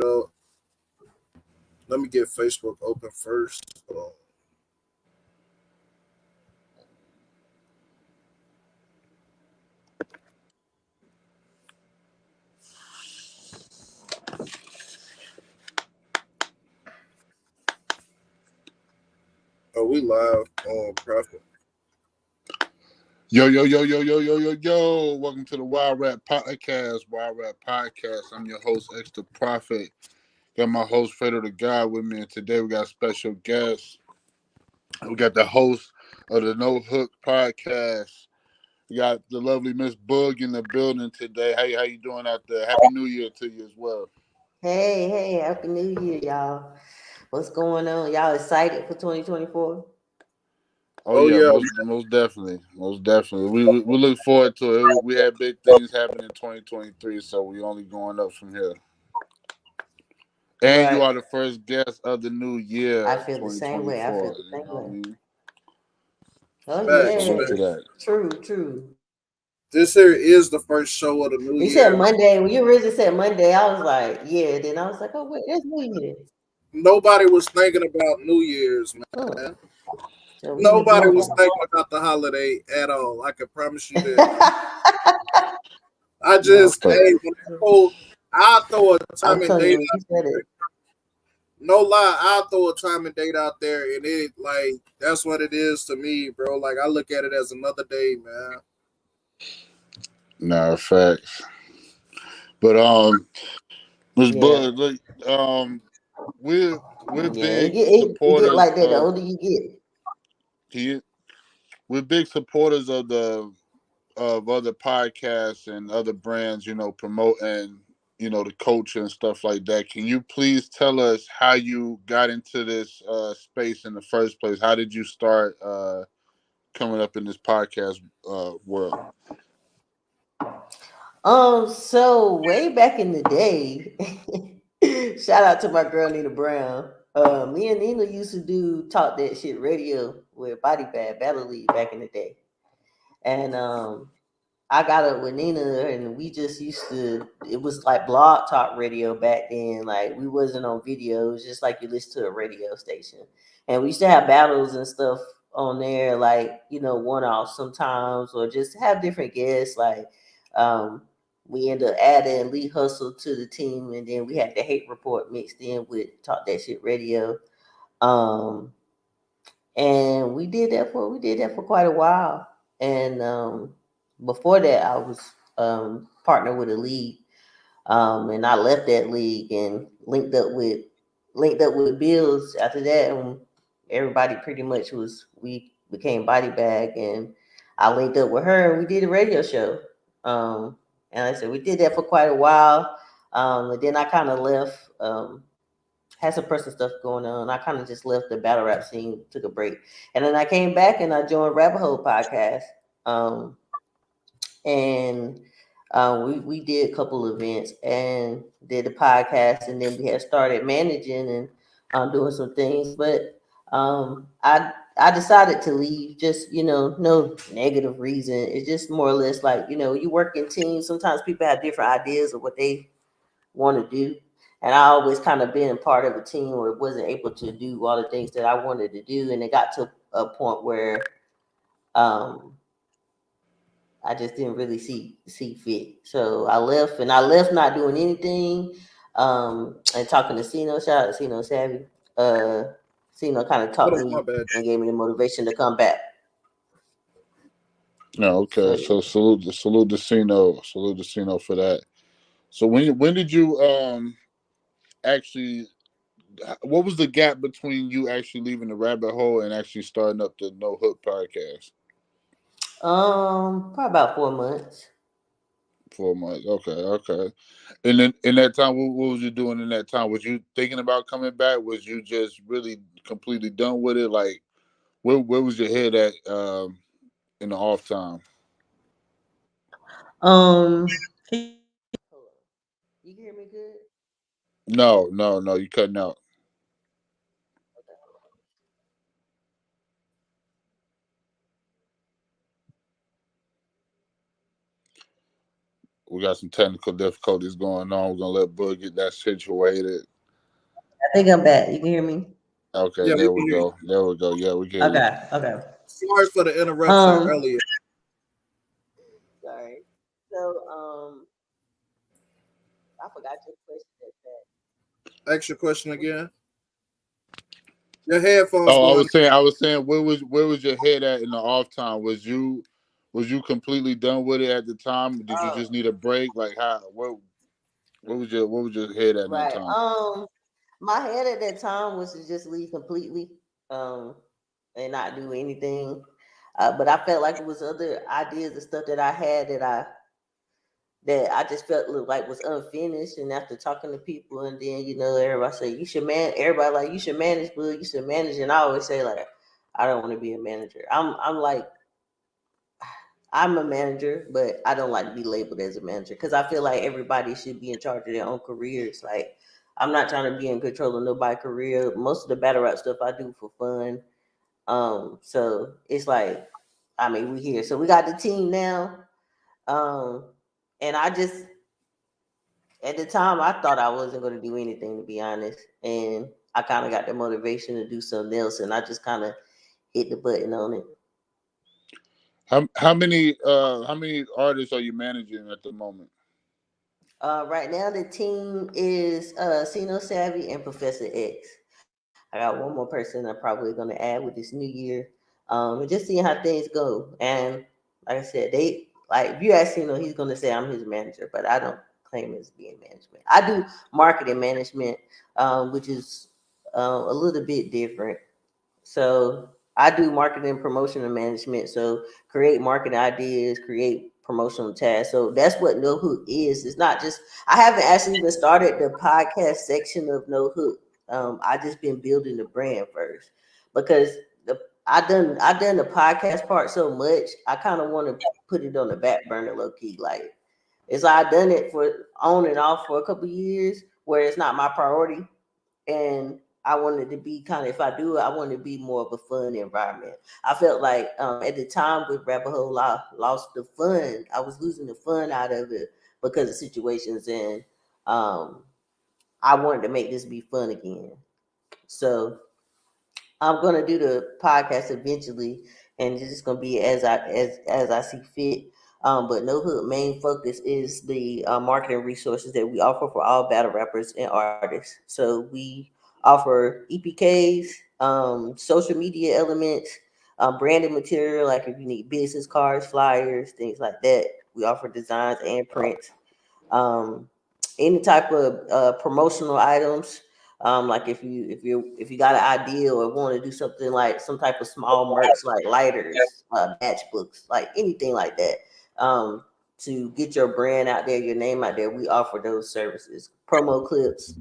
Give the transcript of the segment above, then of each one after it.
up. Let me get Facebook open first. Oh, we live on Profit. Yo, yo, yo, yo, yo, yo, yo, yo. Welcome to the Wild Rap Podcast. Wild Rap Podcast. I'm your host, Extra Profit. Got my host, Fredo the God, with me. And today we got a special guest. We got the host of the No Hook Podcast. We got the lovely Miss Boogie in the building today. How you doing out there? Happy New Year to you as well. Hey, Happy New Year, y'all. What's going on? Y'all excited for 2024? Oh yeah, most definitely. We look forward to it. We had big things happen in 2023, so we only going up from here. And Right. you are the first guest of the new year. I feel the same way. I feel the same way. I mean? Oh Facts. yeah, true. This here is the first show of the new year. You said Monday. When you originally said Monday, I was like, yeah. Then I was like, oh wait, it's New Year. Nobody was thinking about New Year's, man. So Nobody was thinking about the holiday at all. I can promise you that. I just, I'll throw a time and date out there. No lie, I'll throw a time and date out there, and it, like, that's what it is to me, bro. Like, I look at it as another day, man. Nah, facts. But Ms. Bud, look, we're big supporters. It get like that the older you get. We're big supporters of other podcasts and other brands, promoting, the culture and stuff like that. Can you please tell us how you got into this space in the first place? How did you start coming up in this podcast world? So way back in the day, shout out to my girl Nina Brown. Me and Nina used to do Talk That Shit Radio with Body Bad Battle League back in the day. And I got up with Nina and we just used to, it was like blog talk radio back then. Like we wasn't on video, it was just like you listen to a radio station. And we used to have battles and stuff on there, like, one off sometimes, or just have different guests. Like we ended up adding Lee Hustle to the team, and then we had the Hate Report mixed in with Talk That Shit Radio. And we did that for quite a while. And before that, I was partnered with a league, and I left that league and linked up with Bills. After that, and everybody pretty much we became Body Bag, and I linked up with her, and we did a radio show. And like I said, we did that for quite a while. And then I kind of left. Had some personal stuff going on. I kind of just left the battle rap scene, took a break, and then I came back and I joined Rabbit Hole Podcast. And we did a couple events and did the podcast, and then we had started managing and doing some things. But I decided to leave. Just no negative reason. It's just more or less like you work in teams. Sometimes people have different ideas of what they want to do. And I always kind of been part of a team where wasn't able to do all the things that I wanted to do. And it got to a point where I just didn't really see fit. So I left not doing anything. And talking to Sino, shout out to Sino Savvy. Sino kind of taught me and gave me the motivation to come back. No, okay. So salute to Sino for that. So when did you actually, what was the gap between you actually leaving the rabbit hole and actually starting up the No Hook Podcast? Probably about 4 months. 4 months. Okay. And then in that time, what was you doing in that time? Was you thinking about coming back? Was you just really completely done with it? Like, where was your head at in the off time? You can hear me good? No, you cutting out. We got some technical difficulties going on. We're gonna let Boogie get that situated. I think I'm back. You can hear me? Okay, Yeah, we there can we hear you. go. There we go. Yeah, we get you. Okay. Sorry for the interruption Um, earlier. sorry. So I forgot your question at that. Ask your question again. Your headphones Oh, going. I was saying, where was your head at in the off time? Was you completely done with it at the time? Did you just need a break? Like how? What was your head at that Right. time? My head at that time was to just leave completely, and not do anything. But I felt like it was other ideas and stuff that I had that I just felt like was unfinished. And after talking to people, and then everybody say you should everybody like you should manage, but you should manage. And I always say like I don't want to be a manager. I'm like I'm a manager, but I don't like to be labeled as a manager because I feel like everybody should be in charge of their own careers. Like I'm not trying to be in control of nobody's career. Most of the battle rap stuff I do for fun. So it's like, I mean, we here. So we got the team now. Um, and I just at the time I thought I wasn't going to do anything, to be honest. And I kind of got the motivation to do something else, and I just kind of hit the button on it. How many artists are you managing at the moment? Right now the team is Sino Savvy and Professor X. I got one more person I'm probably gonna add with this new year. And just seeing how things go. And like I said, they like if you ask Sino, he's gonna say I'm his manager, but I don't claim as being management. I do marketing management, which is a little bit different. So I do marketing, promotion, and management. So create marketing ideas, create promotional tasks. So that's what No Hook is. It's not just I haven't actually even started the podcast section of No Hook. I just been building the brand first because the I done the podcast part so much. I kind of want to put it on the back burner, low key. Like it's like I done it for on and off for a couple years, where it's not my priority, and I wanted to be kind of if I do it, I want to be more of a fun environment. I felt like at the time with Rabbit Hole, I lost the fun. I was losing the fun out of it because of situations, and um, I wanted to make this be fun again. So I'm gonna do the podcast eventually, and it's just gonna be as I see fit. But No Hook main focus is the marketing resources that we offer for all battle rappers and artists. So we offer EPKs, social media elements, branded material like if you need business cards, flyers, things like that. We offer designs and prints, um, any type of promotional items. Like if you got an idea or want to do something like some type of small merch like lighters, matchbooks, like anything like that, to get your brand out there, your name out there, we offer those services. Promo clips.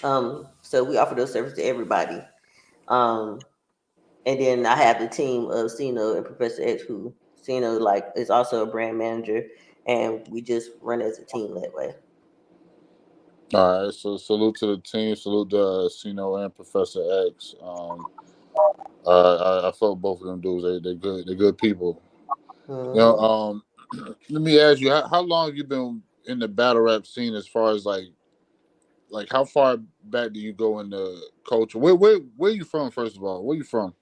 So we offer those services to everybody. Um, and then I have the team of Sino and Professor X, who Sino like is also a brand manager, and we just run as a team that way. All right, so salute to the team, salute to Sino and Professor X. I felt both of them dudes. They're good people. You know, Mm-hmm. let me ask you, how long have you been in the battle rap scene? As far as like how far back do you go in the culture? Where you from? First of all, where you from?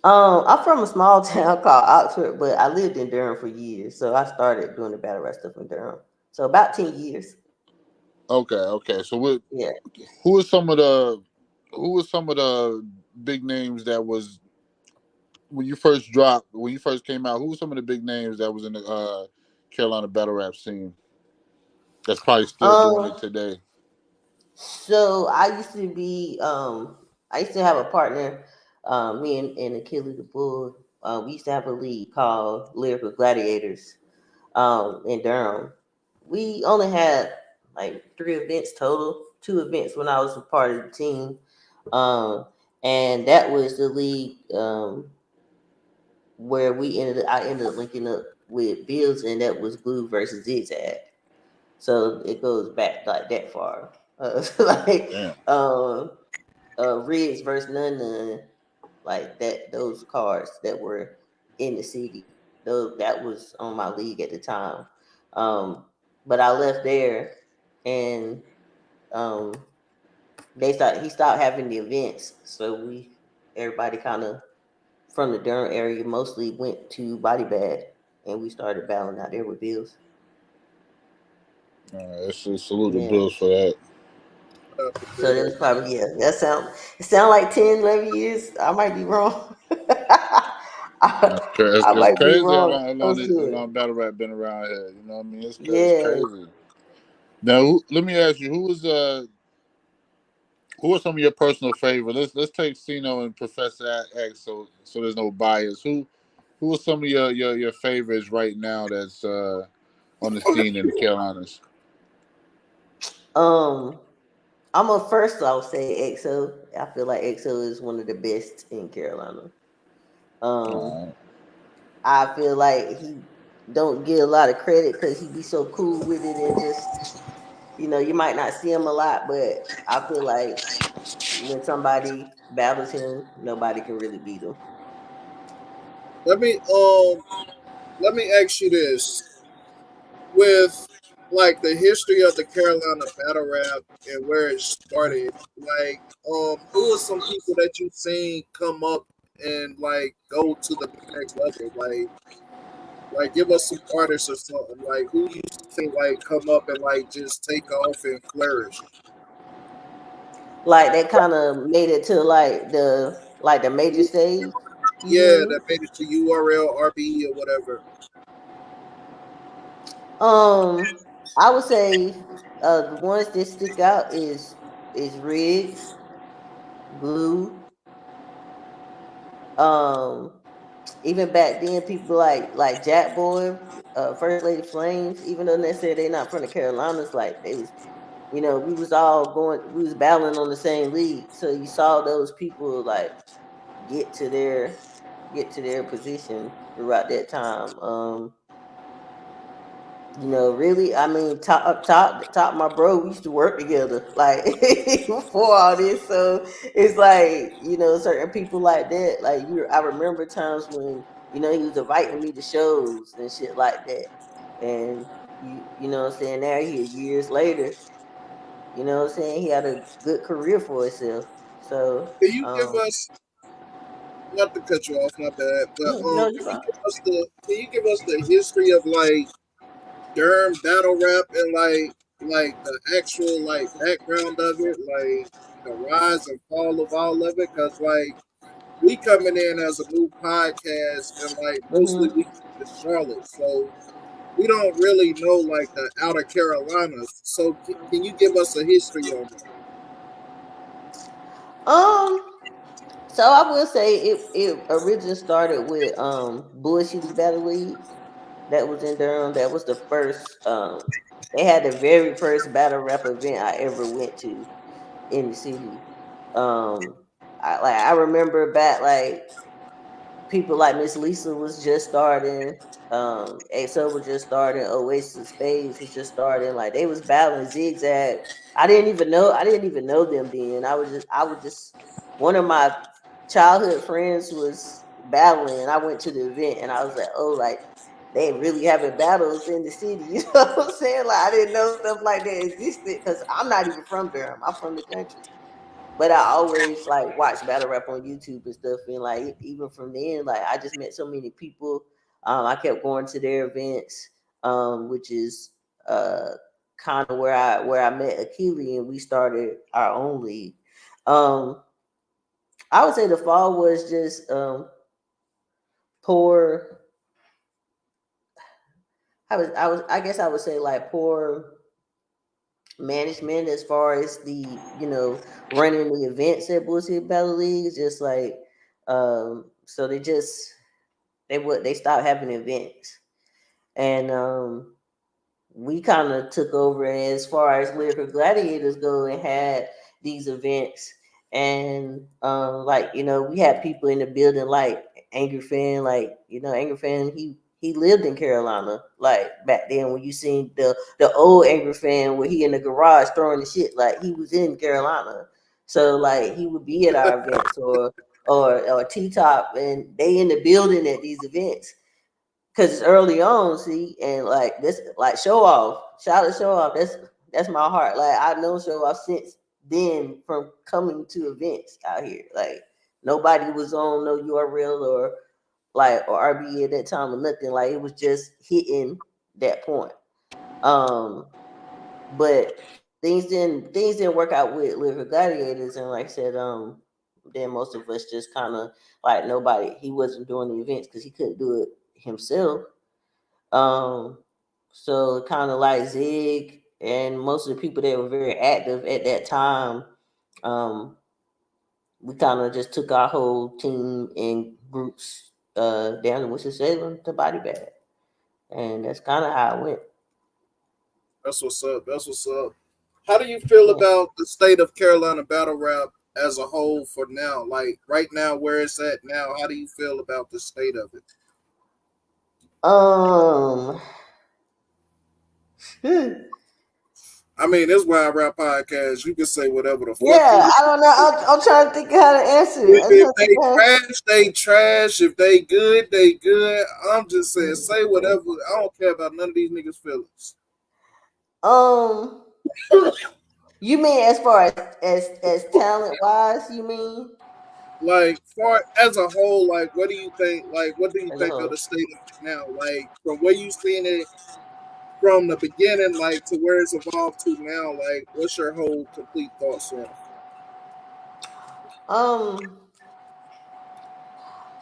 I'm from a small town called Oxford, but I lived in Durham for years. So I started doing the battle rap stuff in Durham. So about 10 years. Okay. So Yeah. who are some of the who were some of the big names that was when you first came out? Who were some of the big names that was in the Carolina battle rap scene that's probably still doing it Um, today? so I used to have a partner, me and Achilles the Bull. We used to have a league called Lyrical Gladiators, in Durham. We only had like 3 events total, 2 events when I was a part of the team. Um, and that was the league where I ended up linking up with Bills, and that was Glue versus Zigzag. So it goes back like that far. Like Damn. um Riggs versus None, like that, those cards that were in the city. Those that was on my league at the time. But I left there, and he stopped having the events, so everybody kind of from the Durham area mostly went to Body Bag, and we started battling out there with Bills. Let's salute the Bills for that. So that was probably it sound like 10, 11 years. I might be wrong. I It's might be crazy how wrong. long battle rap been around here. You know what I mean? It's crazy. Now, let me ask you, who are some of your personal favorites? Let's take Sino and Professor X, so there's no bias. Who are some of your favorites right now that's on the scene in the Carolinas? I'll say EXO. I feel like EXO is one of the best in Carolina. I feel like he don't get a lot of credit because he be so cool with it, and just you might not see him a lot, but I feel like when somebody battles him, nobody can really beat him. Let me ask you this: with like the history of the Carolina battle rap and where it started, like who are some people that you've seen come up and like go to the next level? Like give us some artists or something. Like who you think like come up and like just take off and flourish? Like that kind of made it to the major stage. Yeah, that made it to URL, RBE, or whatever. I would say the ones that stick out is Riggs, Glue. Even back then, people like Jack Boy, First Lady Flames. Even though they said they're not from the Carolinas, like they was, we was we was battling on the same league. So you saw those people like get to their position throughout that time. Really, I mean, top, my bro, we used to work together, like, before all this. So it's like, certain people like that, like, I remember times when, he was inviting me to shows and shit like that. And, you know what I'm saying, now here, years later, you know what I'm saying, he had a good career for himself. So, Can you give us, not to cut you off, my bad, but no, you fine. can you give us the history of like Durham battle rap and like the actual like background of it, like the rise and fall of all of it? Because like we coming in as a new podcast and like mostly we in Charlotte, so we don't really know like the outer Carolinas. So can you give us a history on that? So I will say it originally started with Bullshitty Battle League that was in Durham. That was the first they had the very first battle rap event I ever went to in the city. I remember back like people like Miss Lisa was just starting. ASO was just starting. Oasis Spades was just starting. Like they was battling Zigzag. I didn't even know them then. I was just one of my childhood friends was battling, and I went to the event, and I was like, oh, like they really having battles in the city. You know what I'm saying? Like I didn't know stuff like that existed because I'm not even from Durham. I'm from the country. But I always like watch battle rap on YouTube and stuff, and like even from then, like I just met so many people. I kept going to their events, which is kind of where I met Akili, and we started our own league. Um, I would say the fall was just poor. I guess I would say like poor management as far as the running the events at Bullshit Battle League. Just like so they stopped having events, and we kind of took over as far as Lyrical Gladiators go and had these events. And like we had people in the building like Angry Fan, like Angry Fan, he lived in Carolina, like back then when you seen the old Angry Fan where he in the garage throwing the shit, like he was in Carolina. So like he would be at our events or T Top, and they in the building at these events. because it's early on, see, and like this, like show off, shout out show off. That's my heart. Like I know show off since then from coming to events out here. Like nobody was on no URL or RBE at that time or nothing. Like it was just hitting that point. But things didn't work out with Lyrical Gladiators, and like I said, then most of us just kind of like he wasn't doing the events because he couldn't do it himself. So kind of like Zig and most of the people that were very active at that time, we kind of just took our whole team in groups down to Winston-Salem to Body Bag, and that's kind of how it went. That's what's up. That's what's up. How do you feel Yeah. about the state of Carolina battle rap as a whole for now? Like right now, where it's at now, how do you feel about the state of it? Um, I mean, this Wild Rap Podcast. You can say whatever the fuck yeah, you. I don't know. I'm trying to think of how to answer it. I'm If trying to they think of trash, they trash. If they good, they good. I'm just saying, say whatever. I don't care about none of these niggas' feelings. um, you mean as far as talent wise? You mean Like, far as a whole, like, what do you think? Like, what do you as a think of whole? the state of it now? Like, from where you seen it from the beginning, like to where it's evolved to now. Like, what's your whole complete thoughts on it? Um,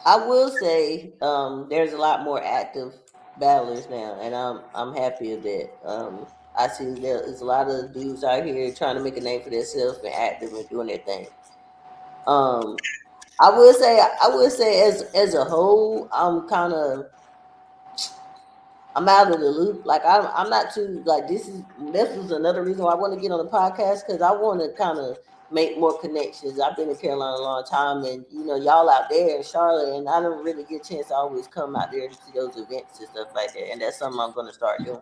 I will say, there's a lot more active battlers now, and I'm happy of that. I see there's a lot of dudes out here trying to make a name for themselves and active and doing their thing. Um, I would say as a whole, I'm out of the loop. Like I'm not too like this was another reason why I want to get on the podcast because I want to kind of make more connections. I've been in Carolina a long time, and y'all out there in Charlotte, and I don't really get a chance to always come out there to those events and stuff like that. And that's something I'm going to start doing.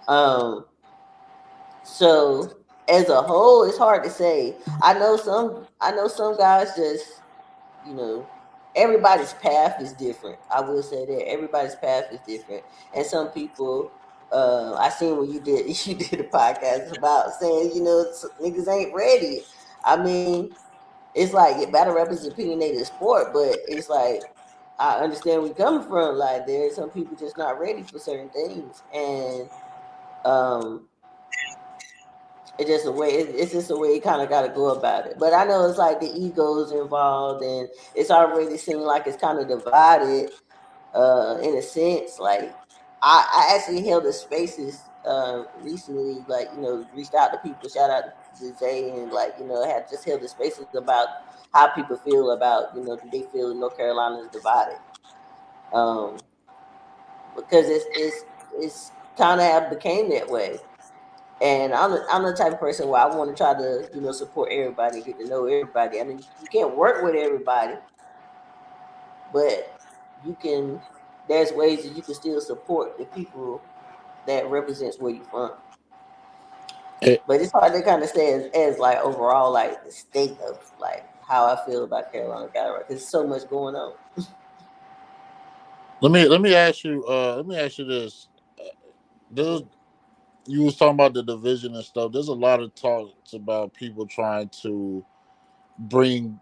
Um, so as a whole, it's hard to say. I know some guys just you know, everybody's path is different. I will say that everybody's path is different, and some people. I seen when you did you did a podcast about saying niggas ain't ready. I mean, it's like battle rap is an opinionated sport, but it's like I understand where you're coming from. Like there's some people just not ready for certain things, and um, it's just a way you kind of got to go about it. But I know it's like the egos involved, and it's already seemed like it's kind of divided in a sense. Like I actually held the spaces recently, like reached out to people, shout out to Zay, and like had just held the spaces about how people feel about do they feel North Carolina is divided, um, because it's kind of have became that way. And I'm the type of person where I want to try to support everybody, get to know everybody. I mean, you can't work with everybody, but you can. There's ways that you can still support the people that represents where you're from. Eh, But it's hard to kind of say as like overall like the state of like how I feel about Carolina Gallery because there's so much going on. let me ask you. Let me ask you this. There's, you was talking about the division and stuff. There's a lot of talks about people trying to bring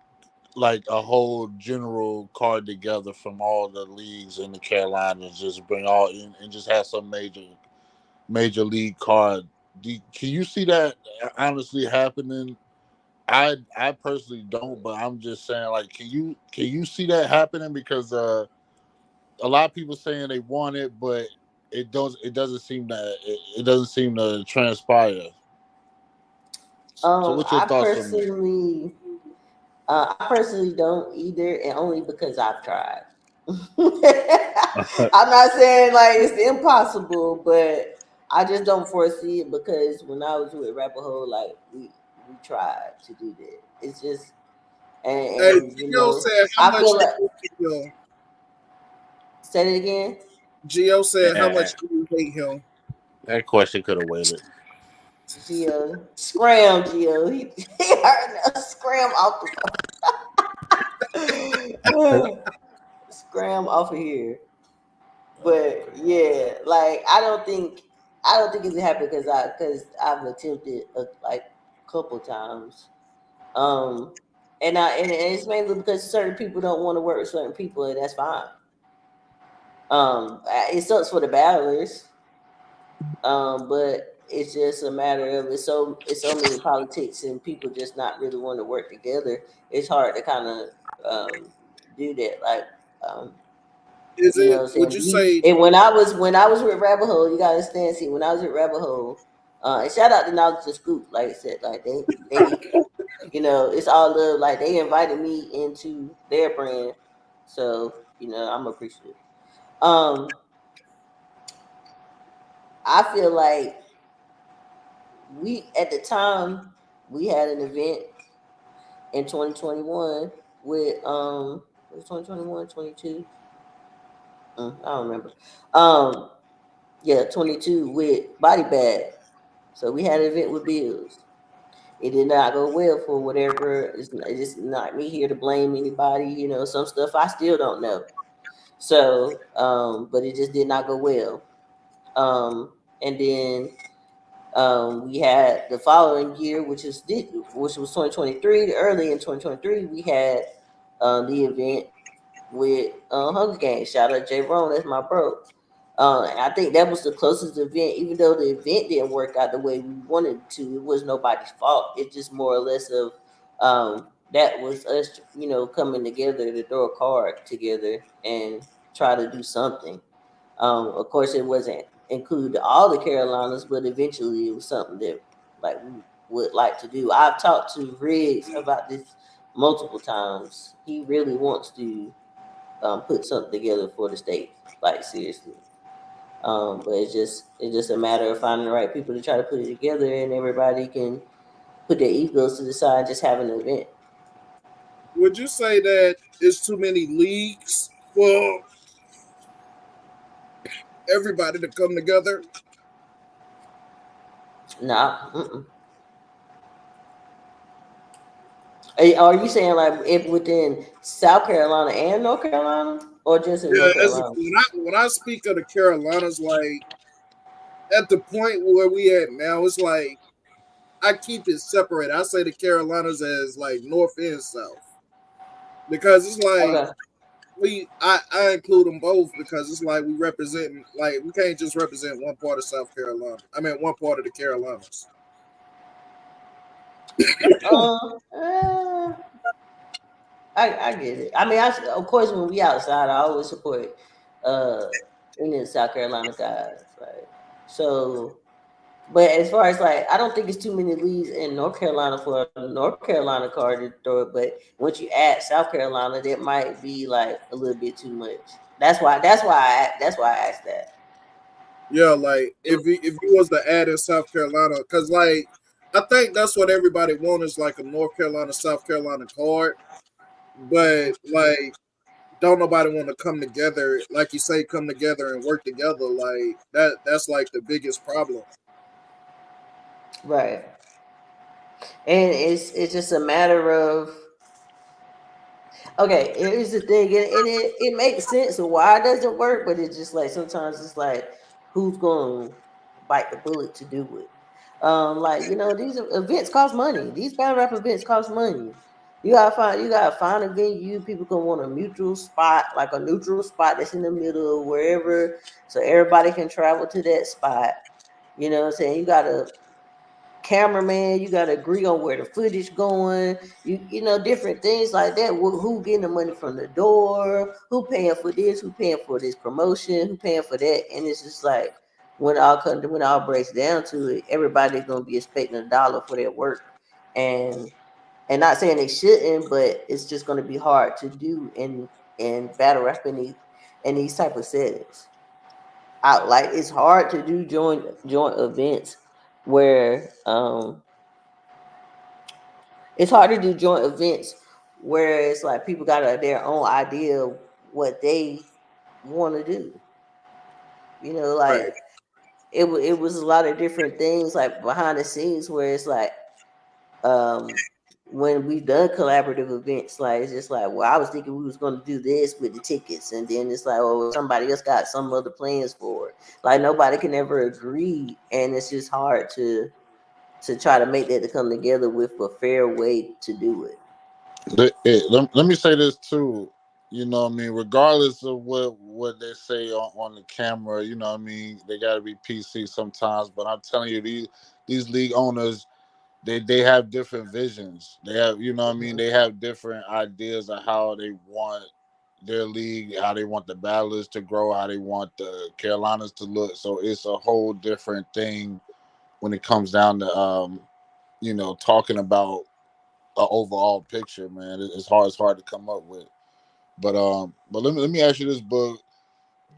like a whole general card together from all the leagues in the Carolinas, just bring all in and just have some major league card. Can you see that honestly happening? I personally don't, but I'm just saying, like, can you see that happening? Because a lot of people saying they want it, but it doesn't seem that it doesn't seem to transpire. So, what's your I thoughts on that? personally I personally don't either, and only because I've tried. I'm not saying like it's impossible, but I just don't foresee it because when I was with Rapaho, like we tried to do that. It's just Hey, and Gio said how I much feel do like you hate him? say it again. Gio said how Eh, much do you hate him? that question could have waited. Gio, scram, Gio. He heard us scram off the phone. Scram off of here. But yeah, like I don't think it's happened because I've attempted like a couple times. And it's mainly because certain people don't want to work with certain people, and that's fine. It sucks for the battlers, but it's just a matter of it's so many politics and people just not really want to work together. It's hard to kind of do that. Like, um, Is you know it? what I'm Would saying? you say? And when I was with Rabbit Hole, you gotta understand. See, when I was with Rabbit Hole, and shout out to Knowledge to Scoop, like I said, like they it's all love. Like they invited me into their brand, so I'm appreciative. Um, I feel like we at the time we had an event in 2021 with was 2021 22. I don't remember. Um, yeah, 22 with Body Bag. So we had an event with Bills. It did not go well for whatever. It's not me here to blame anybody. Some stuff I still don't know. So, but it just did not go well. And then we had the following year, which was 2023. Early in 2023, we had the event with Hunger Games. Shout out J. Ron, that's my bro. And I think that was the closest event, even though the event didn't work out the way we wanted to. It was nobody's fault. It's just more or less of that was us, coming together to throw a card together and try to do something. Of course, it wasn't included all the Carolinas, but eventually it was something that like we would like to do. I've talked to Riggs about this multiple times. He really wants to put something together for the state, like seriously. But it's just a matter of finding the right people to try to put it together, and everybody can put their egos to the side, just have an event. Would you say that it's too many leagues for everybody to come together? Nah. Are you saying like if within South Carolina and North Carolina, or just in Yeah, North as Carolina? when I speak of the Carolinas, like at the point where we at now, it's like I keep it separate. I say the Carolinas as like North and South because it's like Okay. I include them both because it's like we represent like we can't just represent one part of South Carolina. I mean one part of the Carolinas. Uh, I get it. I mean, of course when we outside, I always support uh any of the South Carolina guys. Like so, but as far as like, I don't think it's too many leads in North Carolina for a North Carolina card to throw it. But once you add South Carolina, that might be like a little bit too much. That's why I asked that. Yeah, like if you was to add in South Carolina, because like I think that's what everybody wants is like a North Carolina South Carolina card, but like don't nobody want to come together like you say come together and work together like that. That's like the biggest problem. Right. And it's just a matter of, okay, here's the thing, and it makes sense of why it doesn't work, but it's just like sometimes it's like who's going to bite the bullet to do it. Like these events cost money. These battle rap events cost money. You gotta find a venue. People can want a mutual spot, like a neutral spot that's in the middle, wherever, so everybody can travel to that spot. You know what I'm saying? You gotta cameraman, you got to agree on where the footage going, different things like that. Who getting the money from the door, who paying for this, who paying for this promotion, who paying for that. And it's just like when it all breaks down to it, everybody's going to be expecting $1 for their work. And not saying they shouldn't, but it's just going to be hard to do in battle rap in these type of settings. Like it's hard to do joint events where it's hard to do joint events where it's like people got their own idea of what they want to do. Right. Like it was a lot of different things like behind the scenes where it's like um when we've done collaborative events, like it's just like, well, I was thinking we was going to do this with the tickets, and then it's like, oh, somebody else got some other plans for it. Like nobody can ever agree, and it's just hard to try to make that to come together with a fair way to do it. Let me say this too. You know what I mean? Regardless of what they say on the camera, you know what I mean? They got to be PC sometimes. But I'm telling you, these league owners, they have different visions. They have, you know what I mean? They have different ideas of how they want their league, how they want the Battlers to grow, how they want the Carolinas to look. So it's a whole different thing when it comes down to talking about an overall picture, man. It's hard to come up with. But let me ask you this, Book.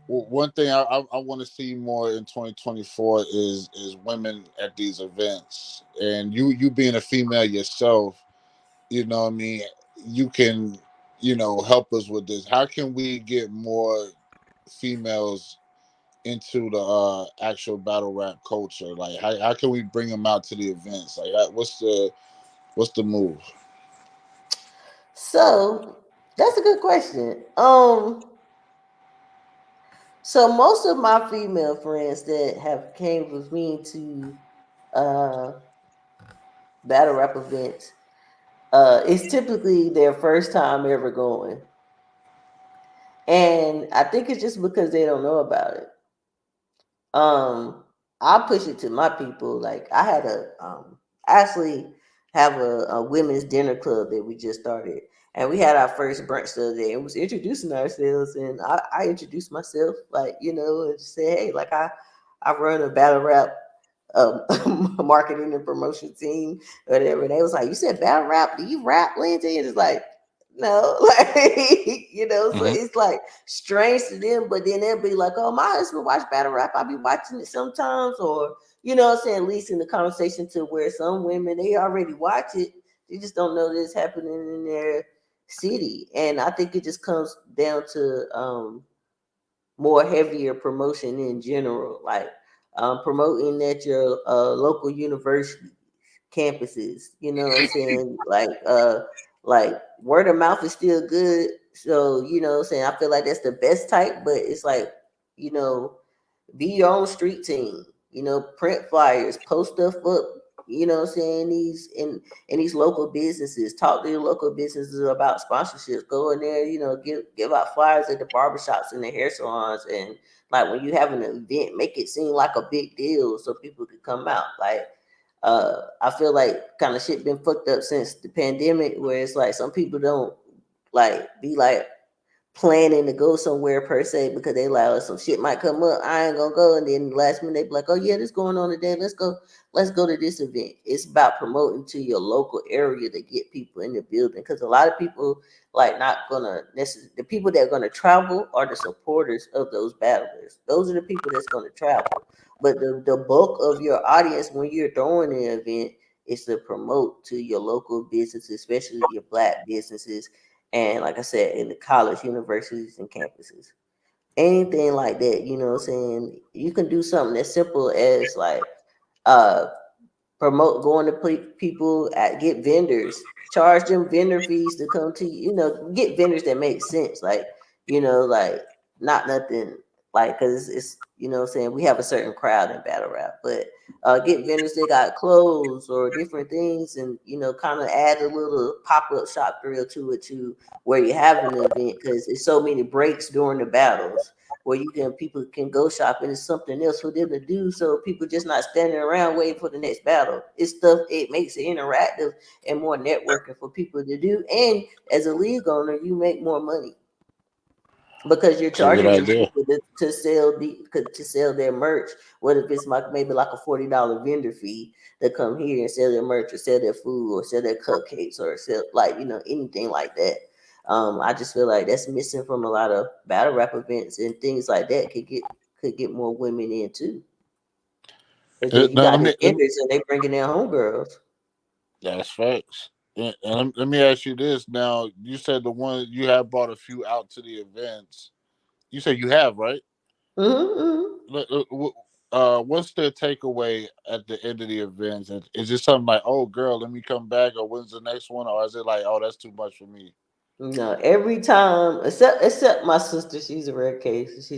One thing I want to see more in 2024 is women at these events, and you being a female yourself, you know what I mean. You can help us with this. How can we get more females into the actual battle rap culture? Like how can we bring them out to the events? Like what's the move? So that's a good question. So most of my female friends that have came with me to uh battle rap events, it's typically their first time ever going. And I think it's just because they don't know about it. I push it to my people. Like I had actually have a women's dinner club that we just started, and we had our first brunch the other day, and was introducing ourselves, and I introduced myself, like and said, hey, like I run a battle rap marketing and promotion team, whatever. And they was like, you said battle rap? Do you rap, Lindsay? And it's like, no, like so Mm-hmm. it's like strange to them, but then they'll be like, oh, my husband watch battle rap. I'll be watching it sometimes, or what I'm saying, at least in the conversation to where some women they already watch it, they just don't know that it's happening in their city. And I think it just comes down to more heavier promotion in general, like promoting at your local university campuses. You know what I'm saying? Like word of mouth is still good. So, what I'm saying, I feel like that's the best type, but it's like, you know, be your own street team, print flyers, post stuff up, what I'm saying, in these local businesses, talk to your local businesses about sponsorships, go in there, give out flyers at the barbershops and the hair salons, and like when you have an event, make it seem like a big deal so people could come out. Like I feel like kind of shit been fucked up since the pandemic, where it's like some people don't like be like planning to go somewhere per se because they like, oh, some shit might come up. I ain't gonna go, and then the last minute they be like, oh yeah, this going on today. Let's go to this event. It's about promoting to your local area to get people in the building, because a lot of people like not gonna necessarily, the people that are gonna travel are the supporters of those battlers. Those are the people that's gonna travel. But the bulk of your audience when you're throwing an event is to promote to your local businesses, especially your black businesses, and like I said, in the college, universities, and campuses. Anything like that, what I'm saying? You can do something as simple as like uh promote going to people at get vendors, charge them vendor fees to come to you, get vendors that make sense, like like not nothing like, because it's what I'm saying, we have a certain crowd in battle rap, but get vendors that got clothes or different things, and kind of add a little pop-up shop thrill to it too, where you have an event, because it's so many breaks during the battles where people can go shop and it's something else for them to do. So people just not standing around waiting for the next battle. It's stuff, it makes it interactive and more networking for people to do. And as a league owner, you make more money because you're That's a good charging these idea. people to sell their merch. What if it's like maybe like a $40 vendor fee to come here and sell their merch or sell their food or sell their cupcakes or sell like anything like that. I just feel like that's missing from a lot of battle rap events, and things like that could get more women in too. Because then you Now, got the vendors and they bringing their homegirls. that's facts. And let me ask you this. Now, you said the one you have brought a few out to the events. You said you have, right? Mm-hmm. what's the takeaway at the end of the event? Is it something like, "Oh, girl, let me come back," or when's the next one, or is it like, "Oh, that's too much for me"? No, every time except my sister, she's a rare case.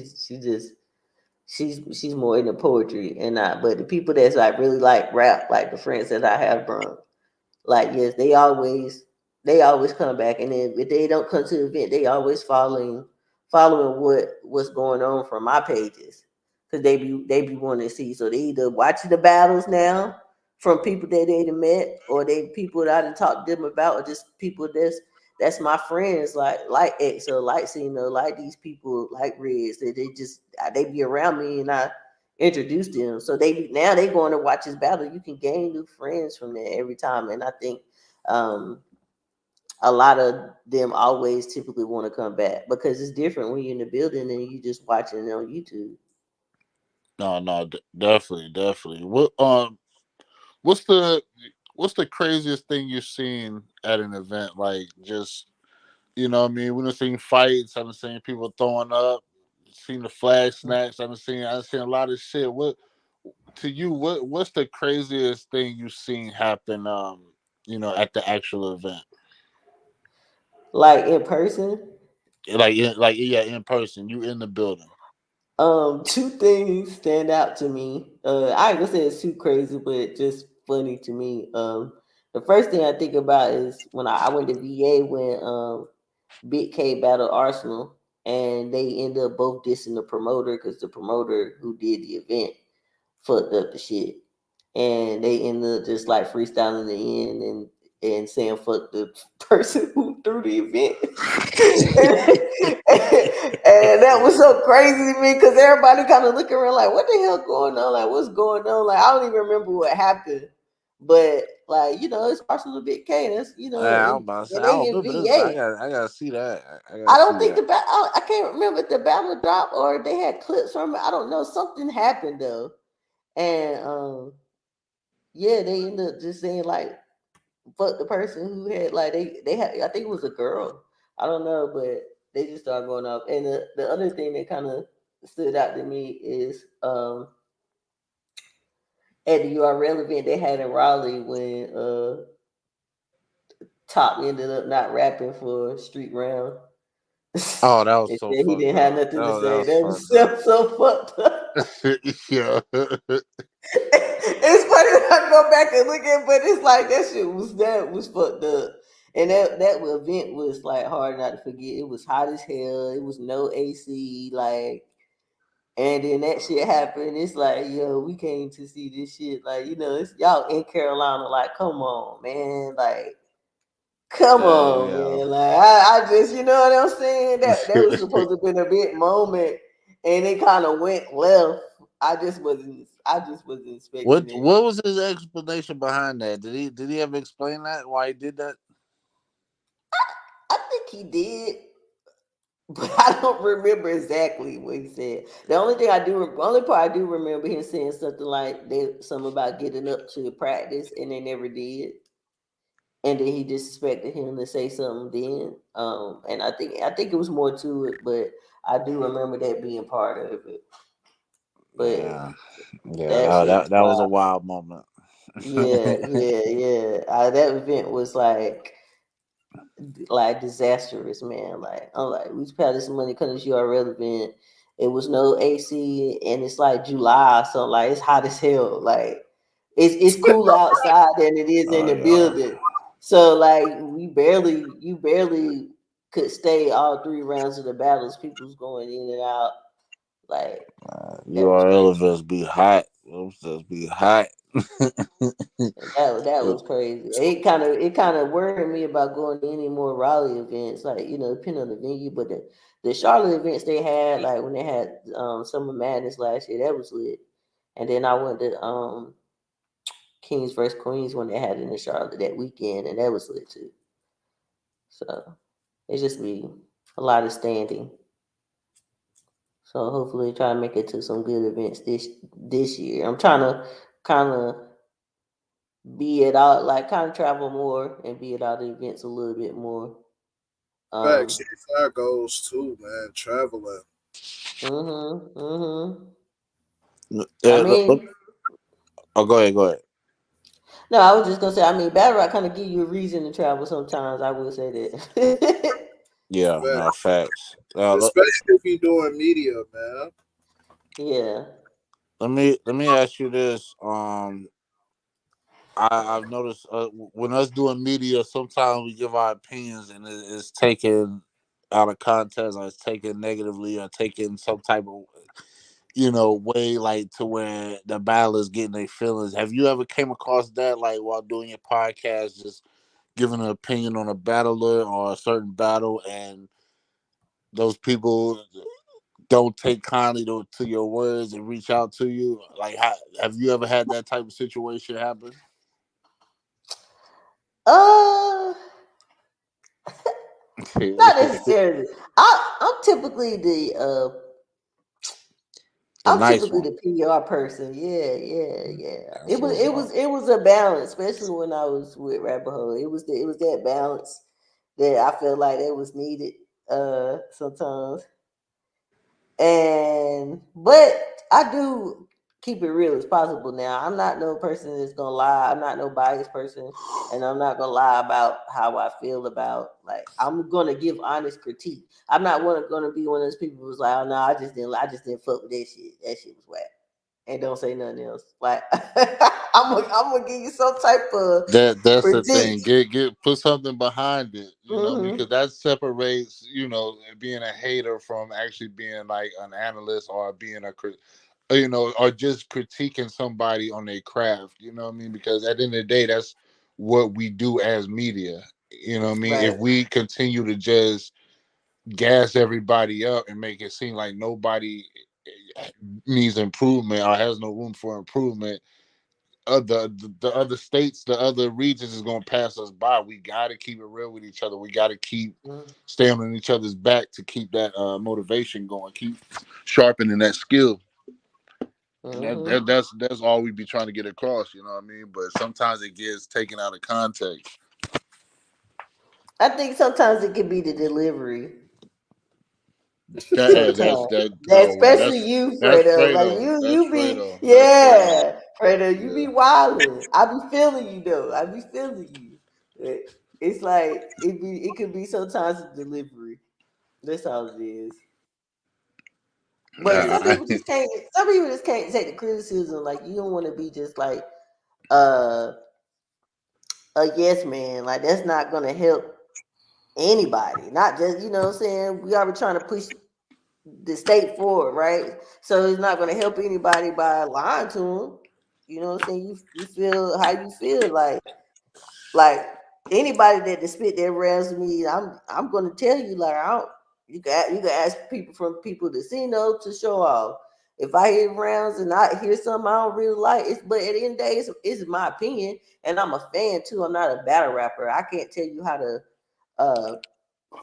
She's more into poetry and not, but the people that's like really like rap, like the friends that I have from, like yes, they always come back, and then if they don't come to the event, they always following what's going on from my pages, because they be wanting to see. So they either watching the battles now from people that they done met, or they people that I done talked to them about, or just people that's my friends, like X or like Cena, like these people, like Reds, that they be around me and I introduce them. So now they going to watch his battle. You can gain new friends from that every time, and I think um, a lot of them always typically want to come back because it's different when you're in the building and you just watching it on YouTube. No, definitely, definitely. What's the what's the craziest thing you've seen at an event? Like, just what I mean, we done seen fights. I've seen people throwing up. Seen the flag snatch. I've seen a lot of shit. What to you? What's the craziest thing you've seen happen? At the actual event, Like in person, yeah, in person, you in the building. two things stand out to me. I ain't gonna say it's too crazy, but just funny to me. The first thing I think about is when I went to VA when Big K battled Arsenal, and they ended up both dissing the promoter because the promoter who did the event fucked up the shit, and they ended up just like freestyling the end and saying fuck the person who threw the event. And that was so crazy to me because everybody kind of looking around like, what the hell going on? Like, what's going on? Like, I don't even remember what happened. But like, it's Arsenal Big K. That's I was about to say, and I don't they in remember this. I VA. got, I gotta see that. I gotta I don't see think that. I can't remember if the battle dropped or they had clips from it. I don't know. Something happened though. And yeah, they ended up just saying like fuck the person who had like they had, I think it was a girl. I don't know, but they just started going up. And the other thing that kind of stood out to me is at the URL event they had in Raleigh when Top ended up not rapping for Street Round. Oh, that was They so said he fucked didn't have up. nothing to That say. was That was fucked up. so fucked up. Yeah. It's funny when I go back and look at, but it's like that was fucked up. And that event was like hard not to forget. It was hot as hell. It was no AC, like, and then that shit happened. It's like, yo, we came to see this shit. Like, it's y'all in Carolina. Like, come on, man. Like, come on, Yeah. man. Like, I just, you know what I'm saying? That was supposed to have been a big moment, and it kind of went left. I just wasn't expecting What it. What was his explanation behind that? Did he ever explain that why he did that? I think he did, but I don't remember exactly what he said. Only part I do remember him saying something like something about getting up to practice, and they never did. And then he disrespected him to say something then. And I think it was more to it, but I do remember that being part of it. But Yeah. Yeah. that That shit was that, that was a wild. wild moment. Yeah, yeah, yeah. That event was like disastrous, man. Like I'm like, we spent this money because you are relevant. It was no AC, and it's like July, so like it's hot as hell. Like it's cooler outside than it is in Oh the yeah. building. So like you barely could stay all 3 rounds of the battles. People's going in and out. Like that was URL crazy. events be hot. Those just be hot. That was crazy. It kind of worried me about going to any more Raleigh events, like depending on the venue. But the Charlotte events they had, like when they had Summer Madness last year, that was lit. And then I went to Kings versus Queens when they had it in Charlotte that weekend, and that was lit too. So it's just be a lot of standing. So hopefully try to make it to some good events this year. I'm trying to kind of be it out, like kind of travel more and be at all the events a little bit more. Facts. Um, It's our goals too, man. Traveling. mm-hmm, mm-hmm. I mean, oh, go ahead. Go ahead. no, I was just gonna say. I mean, battle rap kind of give you a reason to travel. Sometimes I will say that. Yeah, no facts. Especially if you're doing media, man. Yeah. Let me ask you this. I've noticed when us doing media, sometimes we give our opinions and it's taken out of context, or it's taken negatively, or taken some type of way, like to where the battle is getting their feelings. Have you ever came across that, like while doing your podcast, just giving an opinion on a battler or a certain battle, and those people don't take kindly to your words and reach out to you? Like, have you ever had that type of situation happen? Uh, Not necessarily. I'm typically The nice one. the PR person. Yeah. That's what's up. It was a balance, especially when I was with Rabbit Hole. It was that balance that I felt like that was needed sometimes. But I do keep it real as possible now. I'm not no person that's gonna lie. I'm not no biased person, and I'm not gonna lie about how I feel about, like, I'm gonna give honest critique. I'm not gonna be one of those people who's like, oh no, I just didn't fuck with that shit. That shit was whack. And don't say nothing else. Like I'm gonna give you some type of That's the critique. thing. Get put something behind it, Mm-hmm. because that separates, being a hater from actually being like an analyst, or being or just critiquing somebody on their craft. You know what I mean? Because at the end of the day, that's what we do as media. You know what I mean? If Right. we continue to just gas everybody up and make it seem like nobody needs improvement or has no room for improvement, the other states, the other regions is going to pass us by. We got to keep it real with each other. We got to keep staying on each other's back to keep that motivation going, keep sharpening that skill. And Mm-hmm. that's all we be trying to get across. You know what I mean? But sometimes it gets taken out of context. I think sometimes it can be the delivery. That hey, that's Sometimes, that. Oh well, especially you, that's Fredo. Like Fredo. That's you be, Fredo. That's Fredo. yeah, Fredo. You Yeah. be wilding. I be feeling you though. I be feeling you. It's like it could be sometimes a delivery. That's all it is. But some I, people just can't. Some people just can't take the criticism. Like, you don't want to be just like uh a yes man. Like, that's not gonna help anybody. Not just, you know what I'm saying. We already trying to push the state forward, right? So it's not going to help anybody by lying to them. You know what I'm saying? You feel how you feel, like anybody that spit their rounds with me, I'm going to tell you, like, I don't. You can ask people from people to see, to show off. If I hear rounds and I hear something I don't really like, but at the end of the day, it's my opinion, and I'm a fan too. I'm not a battle rapper. I can't tell you how to uh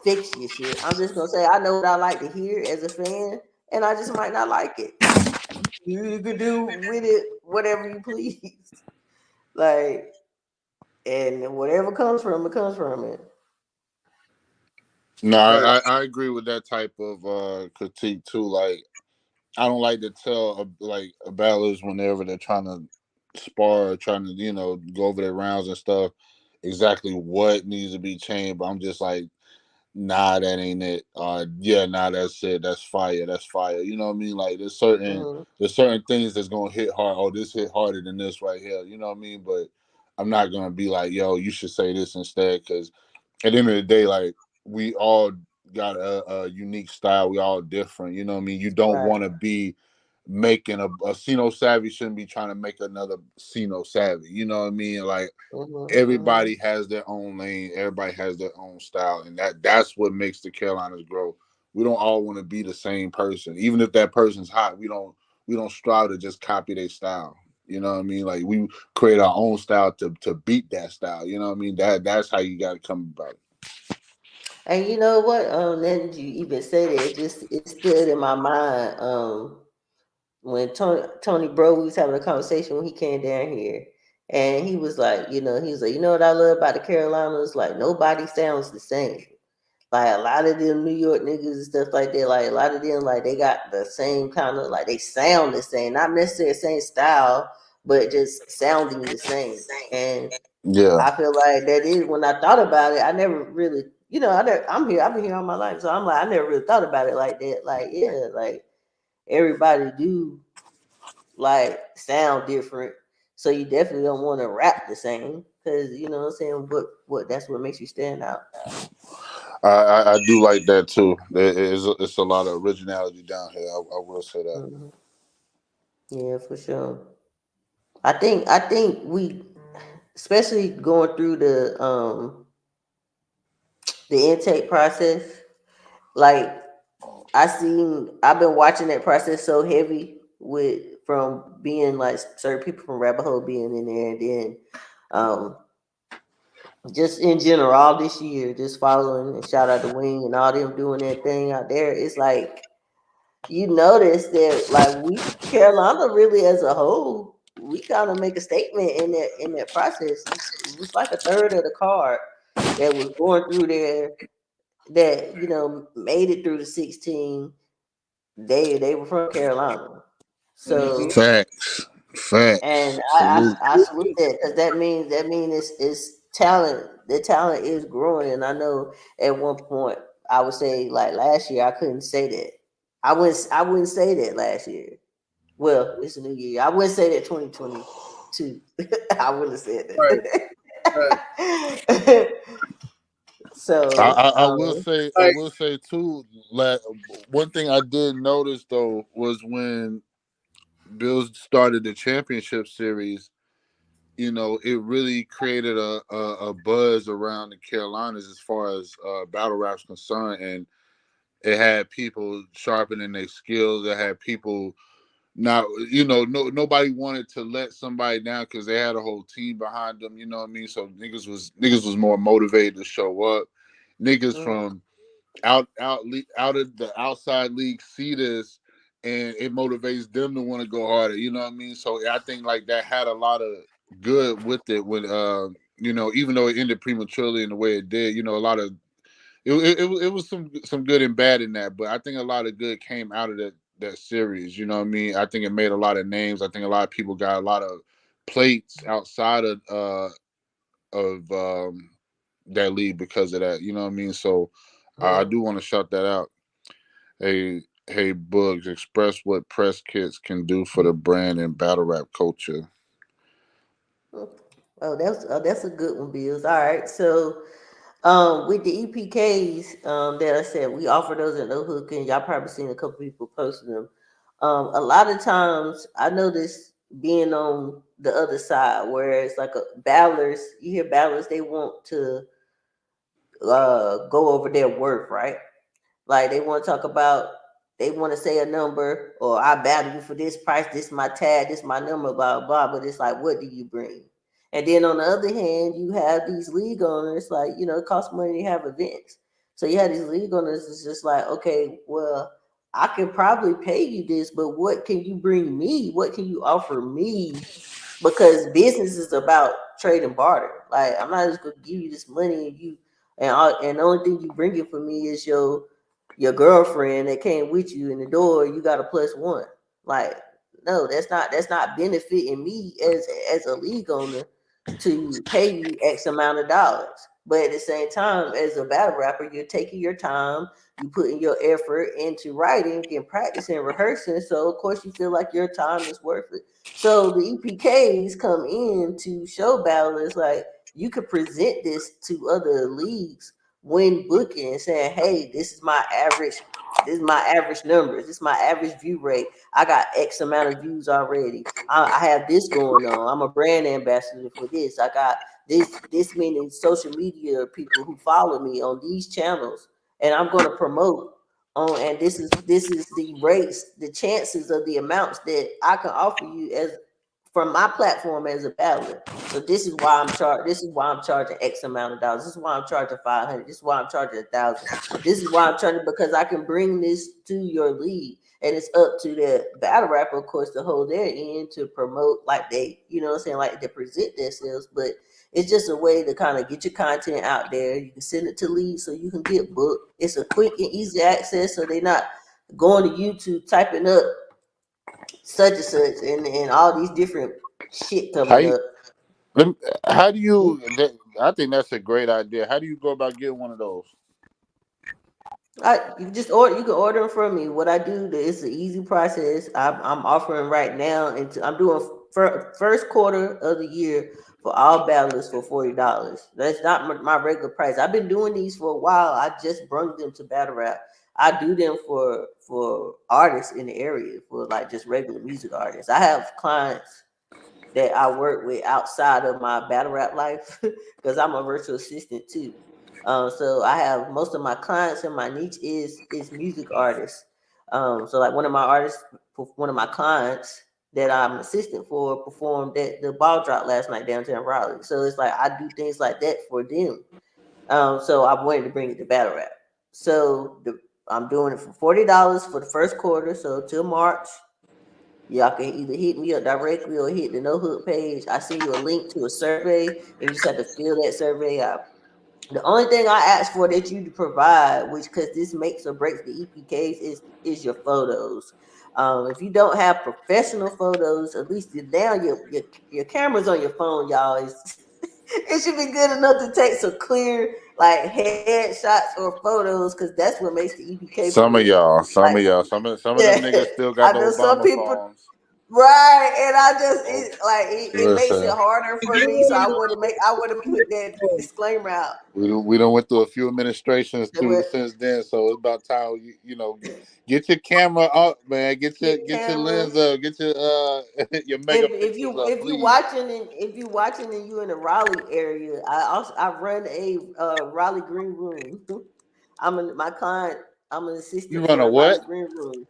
fix your shit. I'm just gonna say I know what I like to hear as a fan, and I just might not like it. You can do with it whatever you please. Like, and whatever comes from it comes from it. no, But I agree with that type of critique too. Like, I don't like to tell like battlers whenever they're trying to spar, or trying to go over their rounds and stuff, exactly what needs to be changed. But I'm just like, nah, that ain't it. Yeah, nah, that's it. That's fire. That's fire. You know what I mean? Like, mm-hmm, there's certain things that's gonna hit hard. Oh, this hit harder than this right here. You know what I mean? But I'm not gonna be like, yo, you should say this instead, because at the end of the day, like, we all got a unique style. We all different. You know what I mean? You don't right. want to be making a Sino Savvy shouldn't be trying to make another Sino Savvy. You know what I mean? Like, Mm-hmm, mm-hmm. everybody has their own lane. Everybody has their own style, and that's what makes the Carolinas grow. We don't all want to be the same person, even if that person's hot. We don't strive to just copy their style. You know what I mean? Like, we create our own style to beat that style. You know what I mean? That's how you got to come about it. And you know what? Now that you even said it stood in my mind. When Tony Bro was having a conversation when he came down here, and he was like, he was like, you know what I love about the Carolinas? Like, nobody sounds the same. Like a lot of them New York niggas and stuff like that, like a lot of them, like they got the same kind of, like they sound the same, not necessarily the same style, but just sounding the same. And Yeah. I feel like that is, when I thought about it, I never really, I've been here all my life, so I'm like, I never really thought about it like that. Like, yeah, like everybody do like sound different, so you definitely don't want to rap the same, because you know what I'm saying. What that's what makes you stand out. I do like that too. It's a lot of originality down here. I will say that. Mhm. Yeah, for sure. I think we, especially going through the intake process, like I've been watching that process so heavy, with from being like certain people from Rabbit Hole being in there, and then um just in general all this year, just following, and shout out to Wing and all them doing their thing out there. It's like you notice that, like, we Carolina really as a whole, we kind of make a statement in that process. It was like a third of the card that was going through there that made it through the 16. They were from Carolina, Mm-hmm. so. Facts. And Salute. I salute that, because that means it's talent. The talent is growing, and I know at one point I would say, like last year, I couldn't say that. I wouldn't say that last year. Well, it's a new year. I wouldn't say that 2022. I wouldn't have said Right, right. that. So I will say I Like, will say too. One thing I did notice though was when Bills started the championship series. It really created a buzz around the Carolinas as far as battle rap's concerned, and it had people sharpening their skills. It had people not, nobody wanted to let somebody down because they had a whole team behind them. You know what I mean? So niggas was more motivated to show up. Niggas mm, from out of the outside league see this, and it motivates them to want to go harder. You know what I mean? So I think like that had a lot of good with it. When even though it ended prematurely in the way it did, a lot of it was some good and bad in that, but I think a lot of good came out of that series. You know what I mean? I think it made a lot of names. I think a lot of people got a lot of plates outside of that league because of that. You know what I mean? So I mm. do want to shout that out. Hey, Bugs, express what press kits can do for the brand and battle rap culture. That's a good one, Bills. All right, so with the EPKs, that I said, we offer those at No Hook, and y'all probably seen a couple people posting them. A lot of times, I notice being on the other side, where it's like a battlers. You hear battlers, they want to go over their worth, right? Like they want to talk about, they want to say a number, or I battle you for this price, this my tag, this my number, blah blah. But it's like, what do you bring? And then on the other hand, you have these league owners, like it costs money to have events. So you have these league owners. It's just like, okay, well, I can probably pay you this, but what can you bring me? What can you offer me? Because business is about trade and barter. Like I'm not just gonna give you this money, and the only thing you bring it for me is your girlfriend that came with you in the door. You got a +1. Like, no, that's not benefiting me as a league owner to pay you X amount of dollars. But at the same time, as a battle rapper, you're taking your time, you putting your effort into writing and practicing, rehearsing. So of course you feel like your time is worth it. So the EPKs come in to show battlers, like, you could present this to other leagues when booking and saying, hey, this is my average numbers, this is my average view rate. I got X amount of views already. I have this going on. I'm a brand ambassador for this. I got this many social media people who follow me on these channels, and I'm going to promote on. And this is the rates, the chances of the amounts that I can offer you as from my platform as a battler. So this is why I'm charged. This is why I'm charging X amount of dollars. This is why I'm charging 500. This is why I'm charging 1,000. This is why I'm charging, because I can bring this to your league, and it's up to the battle rapper, of course, to hold their end to promote, like they, you know what I'm saying, like to present themselves. But it's just a way to kind of get your content out there. You can send it to leagues so you can get booked. It's a quick and easy access, so they're not going to YouTube typing up such and such and all these different shit How coming you, up. how do you? I think that's a great idea. How do you go about getting one of those? You just order. You can order them from me. What I do, it's an easy process. I'm offering right now, and I'm doing first quarter of the year for all battlers for $40. That's not my regular price. I've been doing these for a while. I just brought them to battle rap. I do them for artists in the area, for like just regular music artists. I have clients that I work with outside of my battle rap life because I'm a virtual assistant too. So I have most of my clients, and my niche is music artists. So like one of my clients that I'm an assistant for performed at the ball drop last night downtown Raleigh. So it's like I do things like that for them. So I wanted to bring it to battle rap. So I'm doing it for $40 for the first quarter, so till March. Y'all can either hit me up directly or hit the No Hook page. I send you a link to a survey, and you just have to fill that survey out. The only thing I ask for that you to provide, which because this makes or breaks the EPKs, is your photos. If you don't have professional photos, at least now your cameras on your phone, y'all, it should be good enough to take some clear like headshots or photos, because that's what makes the EPK for Some of me. y'all, some Like, of y'all, some of them yeah, niggas still got I the know some Obama people. phones. Right, and I just Oh, it makes it listen, harder for me, so I want to put that disclaimer out. we done went through a few administrations That what since then, so it's about time get your camera up, man. get Get your camera. lens up. Get your your megapixels up, please. If you watching and you in the Raleigh area, I run a Raleigh Green Room. My client. I'm an You assistant run for a the what? Raleigh Green Room.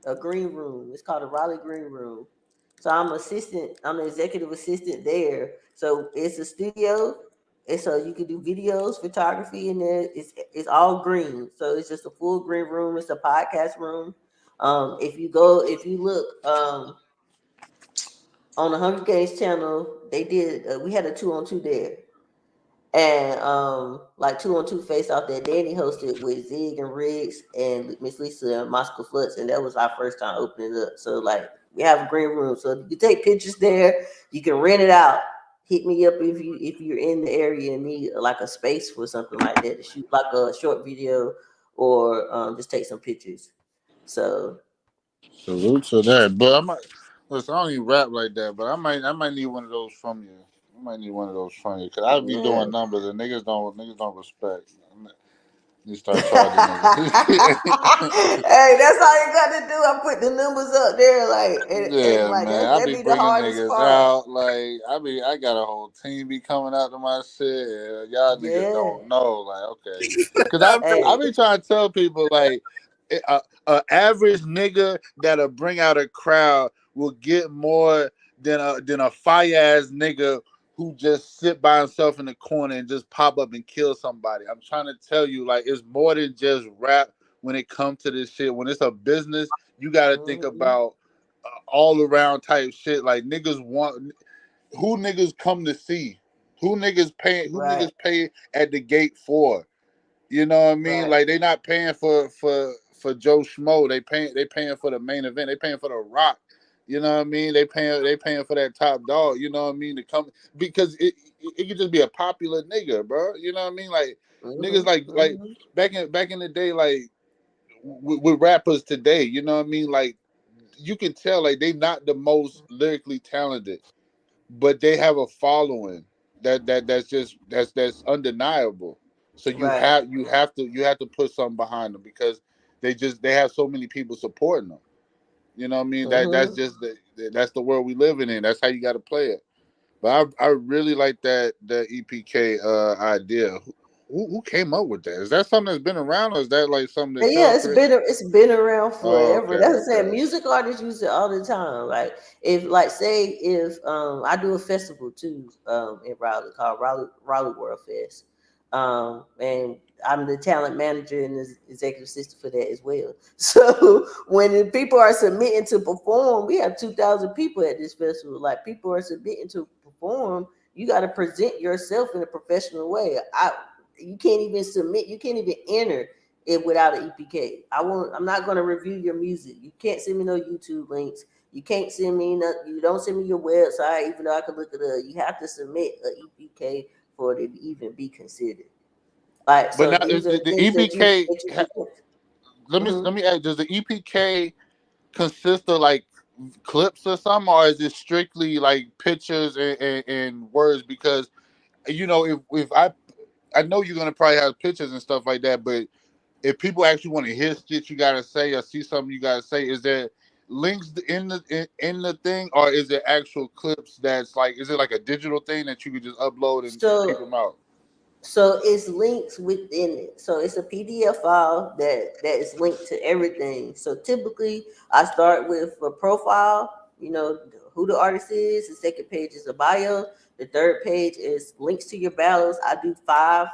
A green room. It's called a Raleigh Green Room. So I'm assistant. I'm the executive assistant there. So it's a studio. And so you can do videos, photography, and there it's all green. So it's just a full green room. It's a podcast room. If you look on the Hunger Games channel, they did. We had a 2-on-2 there, and like 2-on-2 face off that Danny hosted with Zig and Riggs and Miss Lisa and Moscow Flutz, and that was our first time opening it up. So like we have a green room, so you can take pictures there. You can rent it out. Hit me up if you're in the area and need like a space for something like that to shoot like a short video or just take some pictures. So Salute to that. But I might listen. I don't even rap like that, but I might need one of those from you. I might need one of those from you because I be yeah. doing numbers and niggas don't respect. You start Hey, charging niggas. that's all you got to do. I put the numbers up there, like, and Yeah, like man. I that be be the bringing hardest niggas part. out. Like I got a whole team be coming out to my shit. And y'all niggas Yeah. don't know. Like okay, because I Hey. be trying to tell people like a average nigga that'll bring out a crowd will get more than a fire ass nigga who just sit by himself in the corner and just pop up and kill somebody. I'm trying to tell you, like, it's more than just rap when it comes to this shit. When it's a business, you got to think Mm-hmm. about all around type shit. Like niggas want who niggas come to see, who Right. niggas pay at the gate for. You know what I mean? Right. Like they not paying for Joe Schmo. They paying for the main event. They paying for the Rock. You know what I mean? They paying for that top dog. You know what I mean? To come because it could just be a popular nigga, bro. You know what I mean? Like niggas Mm-hmm. like Mm-hmm. back in the day, like with rappers today. You know what I mean? Like you can tell like they not the most lyrically talented, but they have a following that's undeniable. So Right. you have to put something behind them because they have so many people supporting them. You know what I mean? That's Mm-hmm. just that's the world we living in. That's how you got to play it. But I really like that EPK idea. who came up with that? Is that something that's been around, or is that like something that Yeah, y'all created? it's been around Oh, forever. okay, That's what I'm saying. okay. Music artists use it all the time. Like if like say if I do a festival too in Raleigh called Raleigh World Fest. And I'm the talent manager and the executive assistant for that as well. So when the people are submitting to perform, we have 2,000 people at this festival. Like people are submitting to perform, you got to present yourself in a professional way. You can't even submit, you can't even enter it without an EPK. I'm not going to review your music. You can't send me no YouTube links. You can't send me you don't send me your website, even though I can look it up. You have to submit an EPK for it to even be considered. Like But so, now these are the the things EPK. that you present. Let me ask: does the EPK consist of like clips or something, or is it strictly like pictures and words? Because if I know you're gonna probably have pictures and stuff like that, but if people actually want to hear shit you gotta say or see something you gotta say, is there links in the thing, or is it actual clips that's like, is it like a digital thing that you could just upload and So keep them out? So it's links within it. So it's a PDF file that is linked to everything. So typically I start with a profile, who the artist is. The second page is a bio. The third page is links to your battles. I do 5.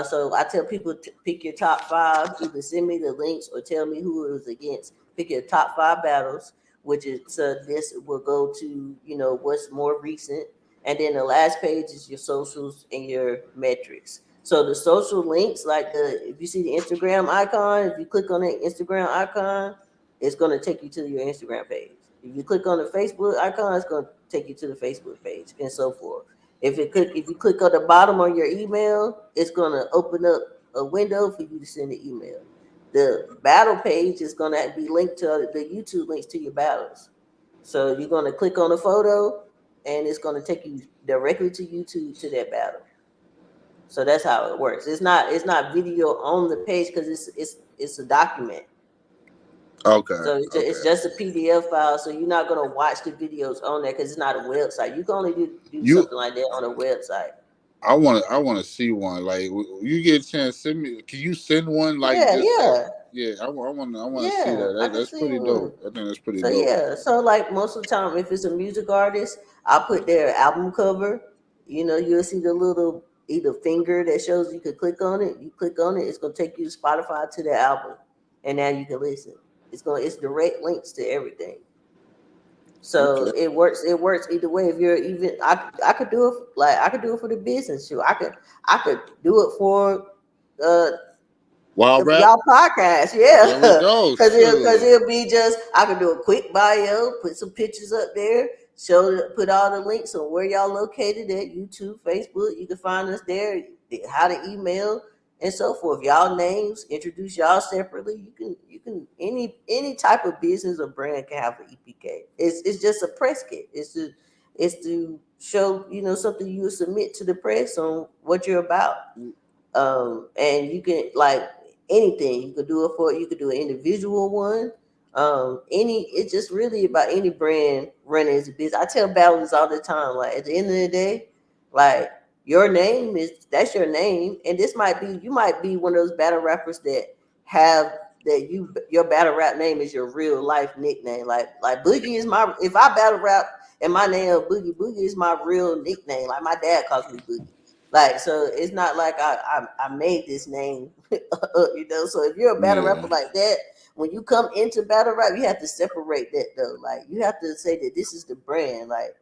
So I tell people to pick your top 5, either send me the links or tell me who it was against. Pick your top 5 battles, which is this will go to, what's more recent, and then the last page is your socials and your metrics. So the social links, like if you see the Instagram icon, if you click on the Instagram icon, it's going to take you to your Instagram page. If you click on the Facebook icon, it's going to take you to the Facebook page, and so forth. If you click on the bottom of your email, it's going to open up a window for you to send an email. The battle page is going to be linked to the YouTube links to your battles. So you're going to click on the photo, and it's going to take you directly to YouTube to that battle. So that's how it works. It's not video on the page because it's a document. Okay, So it's okay. just a PDF file. So you're not going to watch the videos on there because it's not a website. You can only do You something like that on a website. I want to see one. Like, you get a chance, send me. Can you send one? Like, Yeah, just yeah, yeah. I want to see yeah. that. I can That's see pretty one. dope. I think that's pretty So dope. yeah, so like most of the time, if it's a music artist, I put their album cover. You'll see the little either finger that shows you could click on it. You click on it, it's gonna take you to Spotify to the album, and now you can listen. It's direct links to everything. Okay. So it works. It works either way. If you're even, I could do it like I could do it for the business too. I could do it for uh Wild rap. y'all podcast, yeah, There we go. because Shoot. it'll be just I can do a quick bio, put some pictures up there, put all the links on where y'all located at YouTube, Facebook. You can find us there, how to email and so forth. Y'all names, introduce y'all separately. You can any type of business or brand can have an EPK. It's just a press kit. It's to show something you would submit to the press on what you're about. And you can like anything you could do an individual one. It's just really about any brand running as a business. I tell battlers all the time, like at the end of the day, like your name that's your name, and you might be one of those battle rappers that have your battle rap name is your real life nickname. Like Boogie is my, if I battle rap and my name is Boogie is my real nickname. Like my dad calls me Boogie. Like, so it's not like I made this name, So if you're a battle rapper Yeah. like that, when you come into battle rap, you have to separate that though. Like, you have to say that this is the brand. Like,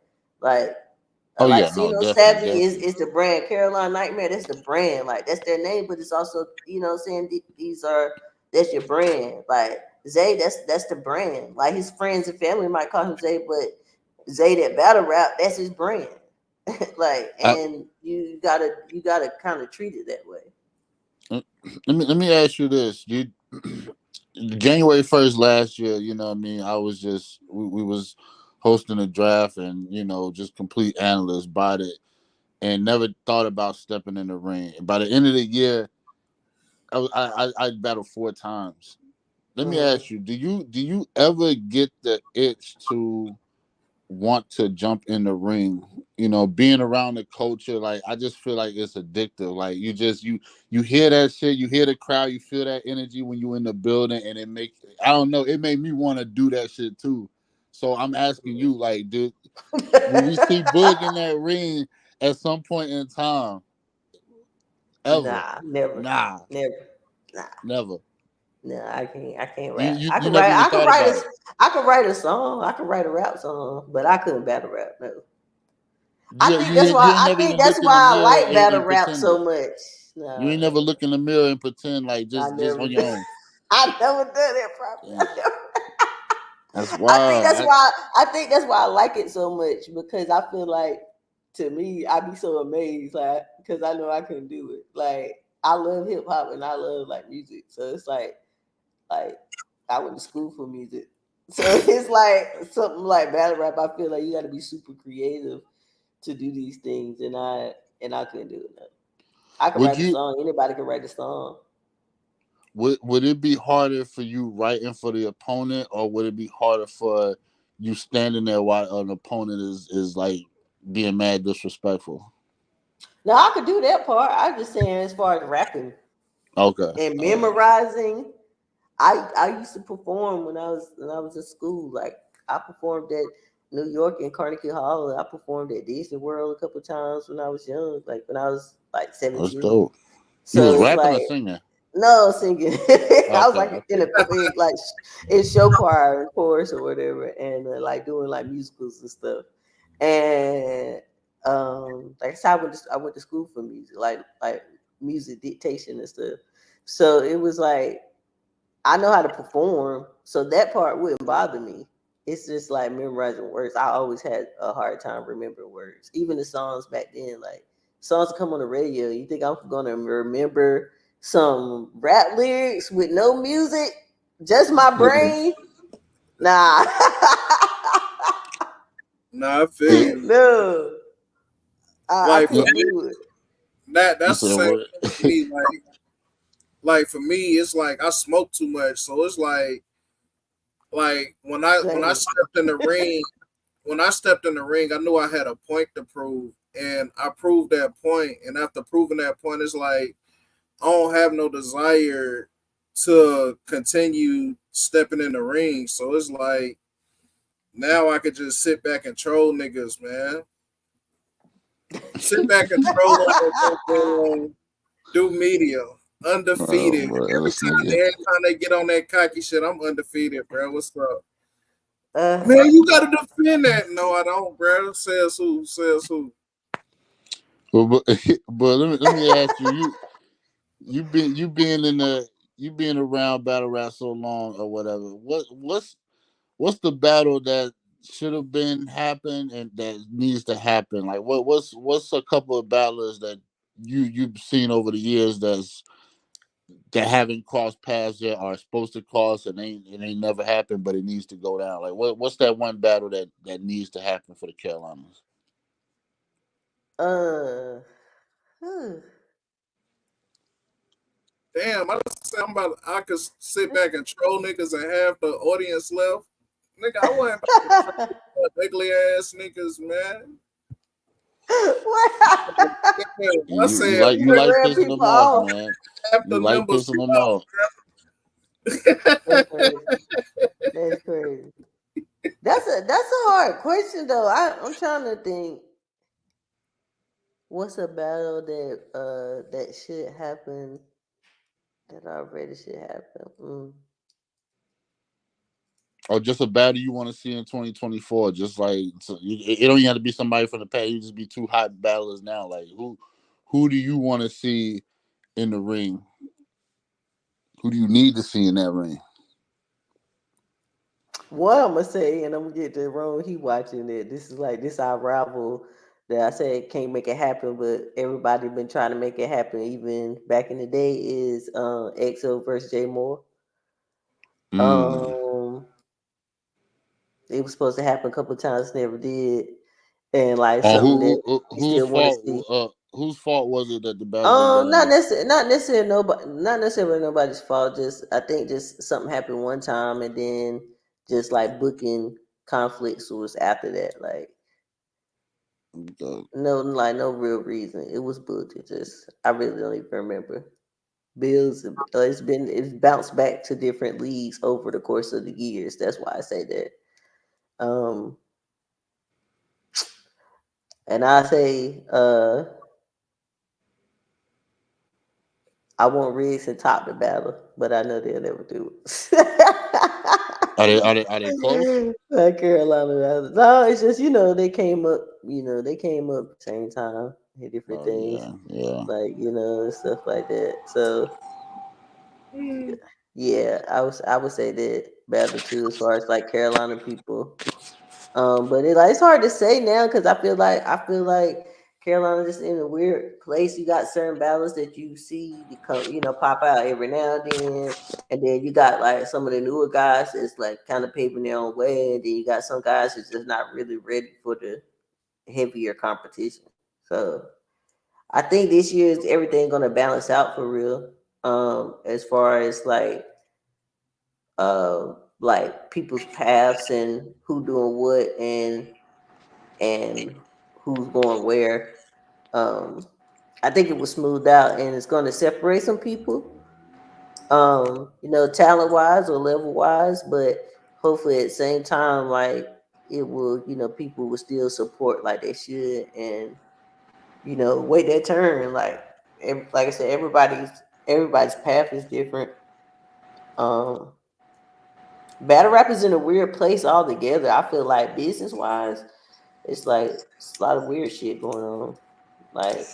Oh like yeah. No. Sino Definitely. Savvy Definitely. is the brand. Caroline Nightmare, that's the brand. Like, that's their name, but it's also saying that's your brand. Like Zay, that's the brand. Like his friends and family might call him Zay, but Zay that battle rap, that's his brand. Like, I, and you gotta kind of treat it that way. let me ask you this. January 1st last year, what I mean, I was just we was hosting a draft, and just complete analysts bought it and never thought about stepping in the ring. And by the end of the year, I battled 4 times. Let me Mm-hmm. ask you, do you ever get the itch to want to jump in the ring. You know, being around the culture, like I just feel like it's addictive. Like you hear that shit, you hear the crowd, you feel that energy when you in the building, and it make I don't know, it made me want to do that shit too. So I'm asking you, like, dude, will we see Boog in that ring at some point in time? Ever? Nah, never, Nah, never, nah. never. No, I can't. I can't You rap. you I you could never write. even I could thought write about a. it. I could write a song. I could write a rap song, but I couldn't battle rap. No. I think that's why. You ain't I never think even that's looked in the why I mirror like battle and rap pretended. so much. You ain't No, never look in the mirror and pretend like I just never on your did. own. I never done that properly. Damn, that's I think wild. that's why. I think that's why I like it so much because I feel like, to me, I be so amazed, like because I know I couldn't do it. Like I love hip hop and I love like music, so it's like I went to school for music. So it's like something like battle rap. I feel like you got to be super creative to do these things, and I couldn't do it. No. I could Would write a you? song. Anybody can write a song. Would it be harder for you writing for the opponent, or would it be harder for you standing there while an opponent is like being mad disrespectful? Now I could do that part. I'm just saying, as far as rapping Okay, and all right. memorizing, I used to perform when I was in school. Like I performed at New York and Carnegie Hall. And I performed at Disney World a couple times when I was young, like when I was like That's 17. dope. You was So it's rapping or like singing? no singing. I was Okay, like okay. like in show choir and chorus or whatever, and like doing like musicals and stuff. And like I said, I went to school for music, like music dictation and stuff. So it was like I know how to perform, so that part wouldn't bother me. It's just like memorizing words. I always had a hard time remembering words, even the songs back then. Like songs come on the radio, you think I'm gonna remember some rap lyrics with no music, just my brain? Nah, Nah, I feel Yeah, you. no, I Like for couldn't do it. you that's the said same what? thing for me. Like for me, it's like I smoke too much, so it's like when I Same. stepped in the ring, I knew I had a point to prove, and I proved that point. And after proving that point, it's like I don't have no desire to continue stepping in the ring. So it's like now I could just sit back and troll niggas, man. Sit back and troll them and do media. Oh, Undefeated. bro, Every this time, nigga. every time they get on that cocky shit, I'm undefeated, bro. What's up? Uh, Man, you gotta defend that. No, I don't, bro. Says who? Says who? But let me ask you, you being in the you being around battle rap so long or whatever. What's the battle that should have been happened and that needs to happen? Like what's a couple of battlers that you've seen over the years that haven't crossed paths yet are supposed to cross and ain't never happened, but it needs to go down. Like what's that one battle that needs to happen for the Carolinas? uh, hmm. Damn, I just said I could sit back and troll niggas and have the audience left. Nigga, I wasn't about to troll ugly ass niggas, man. What? Yeah, I You said like you Bring like red pissing them people off, off. man. half You the like numbers pissing them out. off. That's crazy. That's crazy. That's a hard question though. I'm trying to think. What's a battle that should happen that already should happen? Or just a battle you want to see in 2024. Just like it don't even have to be somebody from the past. You just be two hot battlers now. Like who do you want to see in the ring? Who do you need to see in that ring? One I'm gonna say, and I'm gonna get the wrong. He watching it. This is like this our rival that I said can't make it happen, but everybody been trying to make it happen. Even back in the day, is EXO versus J Moore. Mm. Um, it was supposed to happen a couple of times, never did, and like Or something that you whose still want to fault? see. Whose fault was it that the battle didn't go Not down? necessarily, not necessarily nobody's fault. Just I think just something happened one time, and then just like booking conflicts was after that. Like no real reason. It was bullshit. Just I really don't even remember. Bills, it's bounced back to different leagues over the course of the years. That's why I say that. And I say I want Riggs to top the battle, but I know they'll never do it. Are they close? Like Carolina. No, it's just they came up. They came up at the same time. Hit different things, Yeah. like and stuff like that. So yeah, I would say that battle too, as far as like Carolina people. But it's hard to say now because I feel like Carolina just in a weird place. You got certain battles that you see become pop out every now and then you got like some of the newer guys that's like kind of paving their own way, and then you got some guys that's just not really ready for the heavier competition. So I think this year is everything gonna balance out for real. As far as like people's paths and who doing what and who's going where. I think it was smoothed out and it's going to separate some people, talent wise or level wise, but hopefully at the same time, like it will, people will still support like they should and, wait their turn. Like I said, everybody's path is different. Battle rap is in a weird place altogether. I feel like business wise, it's a lot of weird shit going on. Like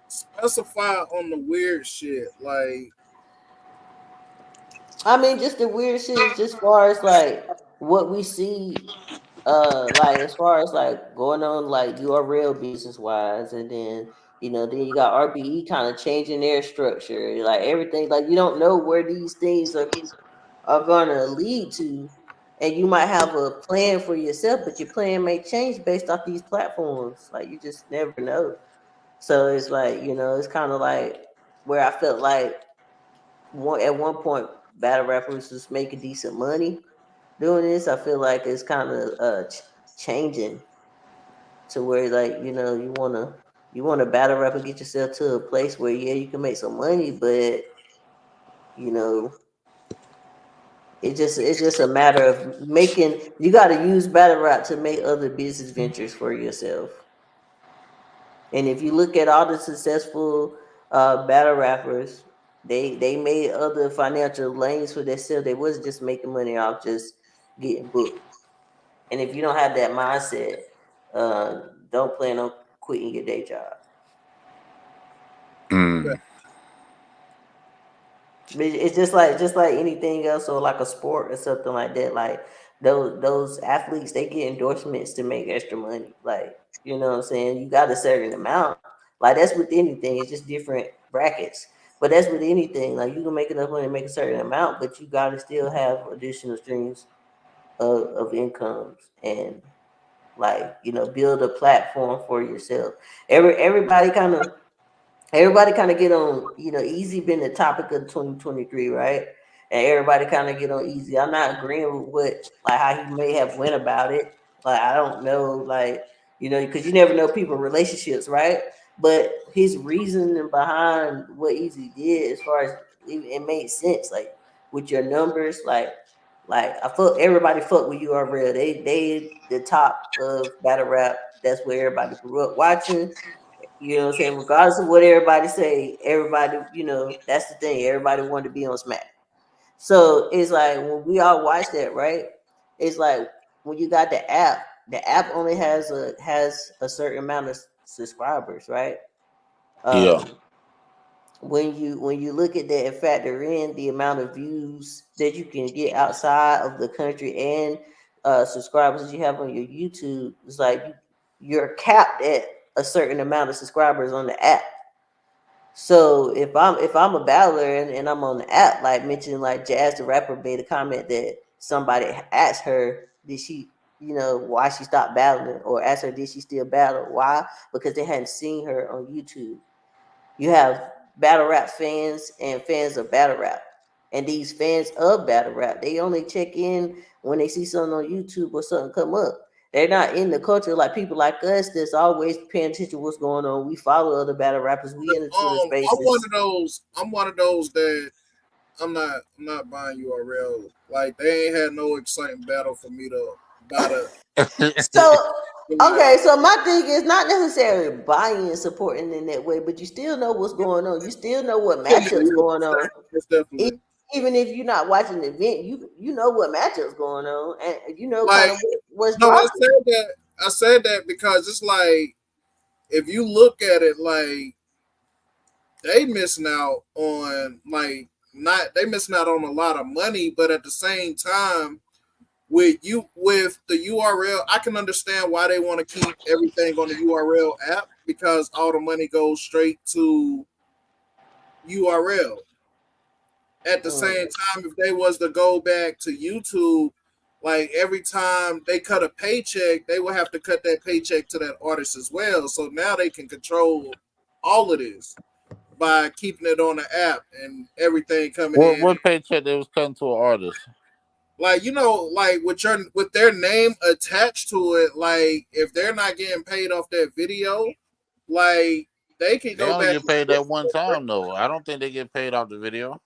Specify on the weird shit. Like, I mean, just the weird shit is just far as like what we see, like as far as like going on like URL business wise, and then you got RBE kind of changing their structure, like everything. Like you don't know where these things are gonna lead to, and you might have a plan for yourself, but your plan may change based off these platforms. Like you just never know. So it's like it's kind of like where I felt like at one point battle rappers was making decent money doing this. I feel like it's kind of changing to where like you want to battle rap and get yourself to a place where you can make some money, but you know it's just a matter of making. You got to use battle rap to make other business ventures for yourself. And if you look at all the successful battle rappers, they made other financial lanes for themselves. They wasn't just making money off just getting booked. And if you don't have that mindset, don't plan on quitting your day job. It's just like anything else, or like a sport or something like that. Like those athletes, they get endorsements to make extra money. Like you know what I'm saying. You got a certain amount. Like that's with anything. It's just different brackets. But that's with anything. Like you can make enough money to make a certain amount, but you got to still have additional streams of incomes and build a platform for yourself. Everybody kind of get on, easy been the topic of 2023, right? And everybody kind of get on easy. I'm not agreeing with how he may have went about it. Like, I don't know, because you never know people relationships, right? But his reasoning behind what Easy did, as far as it made sense, like with your numbers, like I fuck everybody fuck with URL. They the top of battle rap. That's where everybody grew up watching. You know what I'm saying? Regardless of what everybody say, everybody, that's the thing. Everybody wanted to be on Smack. So it's like when we all watch that, right? It's like when you got the app only has a certain amount of subscribers, right? Yeah. When you look at that and factor in the amount of views that you can get outside of the country and subscribers that you have on your YouTube, it's like you're capped at a certain amount of subscribers on the app. So if I'm a battler and I'm on the app, like mentioned, like Jazz the rapper made a comment that somebody asked her, did she, why she stopped battling, or asked her, did she still battle? Why? Because they hadn't seen her on YouTube. You have battle rap fans and fans of battle rap, and these fans of battle rap, they only check in when they see something on YouTube or something come up. They're not in the culture like people like us that's always paying attention to what's going on. We follow other battle rappers. We into the I'm spaces. one of those. I'm one of those that I'm not buying URL. Like they ain't had no exciting battle for me to buy So like okay, so my thing is not necessarily buying and supporting in that way, but you still know what's going on. You still know what matchups going on. it's definitely Even if you're not watching the event, you know what matchups going on, and you know like kind of what's no. dropping. I said that because it's like if you look at it, like they missing out on like not they missing out on a lot of money, but at the same time with the URL, I can understand why they want to keep everything on the URL app because all the money goes straight to URL. At the same time, if they was to go back to YouTube, like every time they cut a paycheck, they would have to cut that paycheck to that artist as well. So now they can control all of this by keeping it on the app and everything coming in. What paycheck they was cutting to an artist? Like like with their name attached to it, like if they're not getting paid off that video, like they can They go only back. get paid that one time though. I don't think they get paid off the video.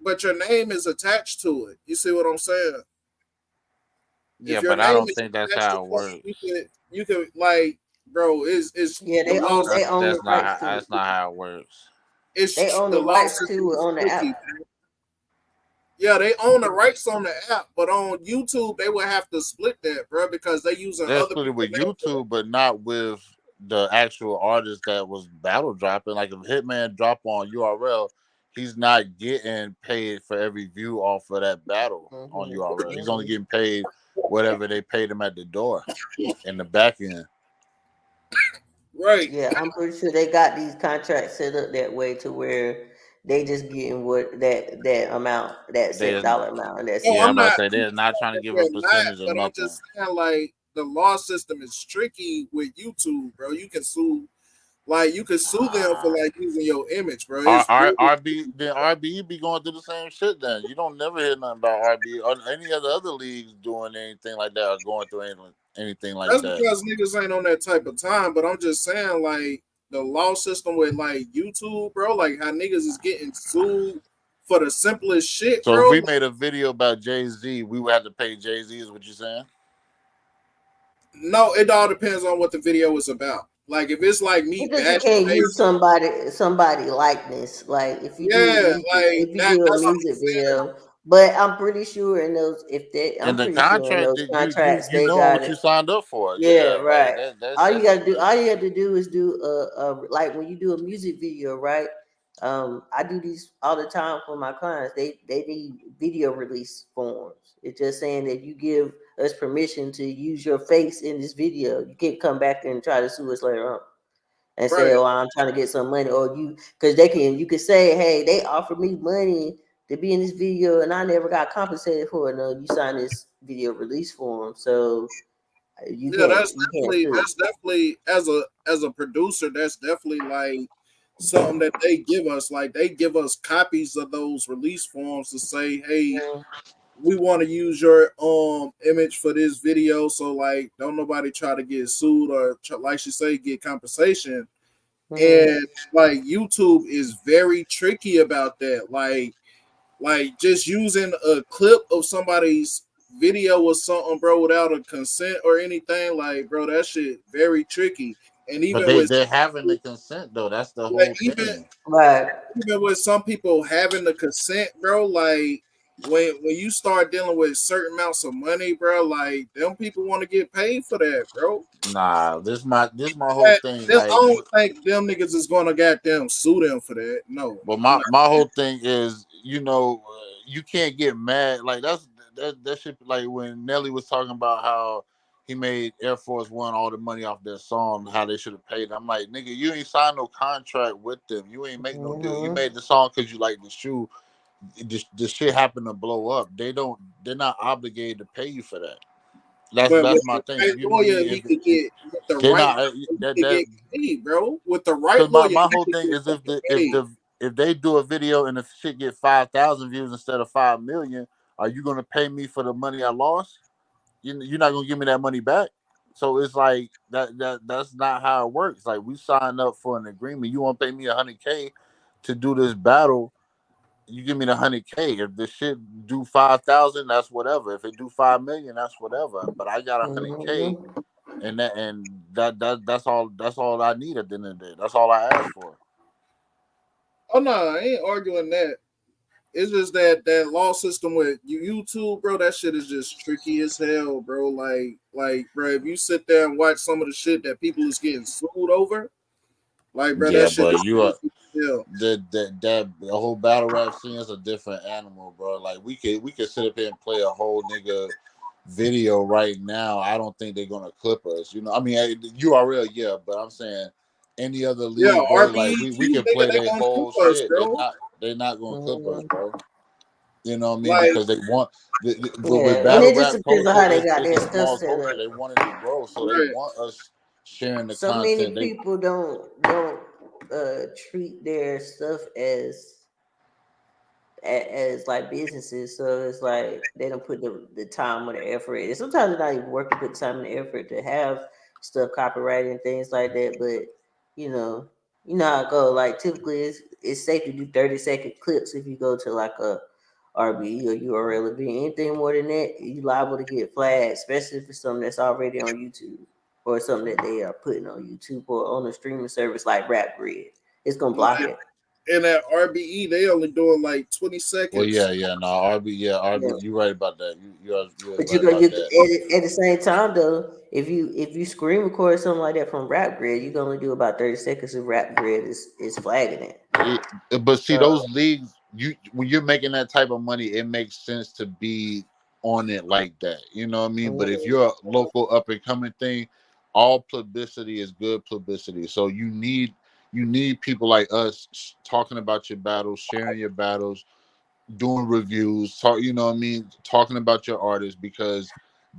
But your name is attached to it. You see what I'm saying? Yeah, If your but I name don't is think that's attached to how it something, works. you can like, bro, is Yeah, the law? they own the rights to it. That's not how it works. They It's own the the law rights system to it is on the tricky. app. Yeah, they own the rights on the app, but on YouTube they would have to split that, bro, because they using They're other split it people's with names. YouTube, but not with the actual artist that was battle dropping. Like if Hitman drop on URL, he's not getting paid for every view off of that battle on URL. He's only getting paid whatever they paid him at the door in the back end. Right. Yeah, I'm pretty sure they got these contracts set up that way to where they just getting what that amount, that They, set dollar amount, and that's No, it. yeah, I'm I'm about to not. say they're not trying to give a They're not, percentage or but I'm nothing. just saying, like the law system is tricky with YouTube, bro. You can sue, like you can sue them for like using your image, bro. It's really RB be going through the same shit then. You don't never hear nothing about RB or any of the other leagues doing anything like that or going through anything like that's that. because niggas ain't on that type of time. But I'm just saying, like the law system with like YouTube, bro, like how niggas is getting sued for the simplest shit, So if bro. we made a video about Jay-Z, we would have to pay Jay-Z, is what you're saying? No, it all depends on what the video is about. Like if it's like me It just you bashing can't use Jay-Z, somebody likeness. Like if you do yeah, music, like if you do a that's what music I'm saying. video, but I'm pretty sure in those In I'm the pretty sure in contract those that contracts you they know got what you it. signed up for. Yeah, Yeah, like right. that's All you have to do is do like when you do a music video, right? I do these all the time for my clients. They need video release forms. It's just saying that you give us permission to use your face in this video. You can't come back and try to sue us later on and say, Right. "Oh, I'm trying to get some money," or because you can say, "Hey, they offered me money to be in this video, and I never got compensated for it." No, you signed this video release form, so Yeah, you can't sue. that's definitely as a producer, that's definitely like something that they give us. Like they give us copies of those release forms to say, hey, we want to use your image for this video. So like don't nobody try to get sued or like she say get compensation. Mm-hmm. And like YouTube is very tricky about that. Like just using a clip of somebody's video or something, bro, without a consent or anything, like, bro, that shit very tricky. And but even with they're having the consent though. That's the like whole thing. Right. even with some people having the consent, bro, like when you start dealing with certain amounts of money, bro, like them people want to get paid for that, bro. Nah, this my whole thing. I Like, don't think them niggas is gonna goddamn sue them for that. No, but I'm not. my whole thing is, you can't get mad. Like that shit. Like when Nelly was talking about how he made Air Force One all the money off their song, how they should have paid. I'm like, nigga, you ain't signed no contract with them. You ain't make no deal. You Mm-hmm. made the song because you like the shoe. The shit happened to blow up. They're not obligated to pay you for that. But with That's my the thing. right You know what I lawyer, mean? he could get with the They're right not lawyer, he that could that get paid, bro. With the right because my, lawyer, my he whole could thing get is fucking paid. if they do a video and the shit get 5,000 views instead of 5 million, are you gonna pay me for the money I lost? You're not gonna give me that money back. So it's like that's not how it works. Like we signed up for an agreement. You want to pay me $100K to do this battle? You give me the $100K. If the shit do 5,000, that's whatever. If it do 5 million, that's whatever. But I got $100K, and that's all I need at the end of the day. That's all I asked for. Oh no, I ain't arguing that. It's just that law system with YouTube, bro. That shit is just tricky as hell, bro. Like, bro, if you sit there and watch some of the shit that people is getting sued over, like, bro, Yeah, that shit but is you are hell. the whole battle rap scene is a different animal, bro. Like we could sit up here and play a whole nigga video right now. I don't think they're gonna clip us. You know, I mean, URL, yeah, but I'm saying any other Yeah, league, bro. Like we RBEQ, can nigga, play they their gonna whole clip us, shit. bro. They're not gonna clip us, bro. You know what I mean? Like, Because they want with and battle it just rap depends on culture, how they got it's their a stuff small set culture. up. They want it to grow, so they right. want us sharing the So many content. people don't treat their stuff as like businesses, so it's like they don't put the time or the effort in. And sometimes it's not even worth to put time and effort to have stuff copyrighted and things like that. But you know how it goes. Like typically, it's safe to do 30-second clips if you go to like a RBE or URL. If you anything more than that, you liable to get flagged, especially for something that's already on YouTube or something that they are putting on YouTube or on a streaming service like Rap Grid. It's gonna block it. And at RBE, they only doing like 20 Well, seconds. no, RB, Yeah. you right about that. You But right you about at that. the same time though, if you screen record something like that from Rap Grid, you can only do about 30 seconds if Rap Grid is flagging it. But see, So those leagues, when you're making that type of money, it makes sense to be on it like that. You know what I mean? But if you're a local up and coming thing, all publicity is good publicity. So you need people like us talking about your battles, sharing your battles, doing reviews, you know what I mean, talking about your artist, because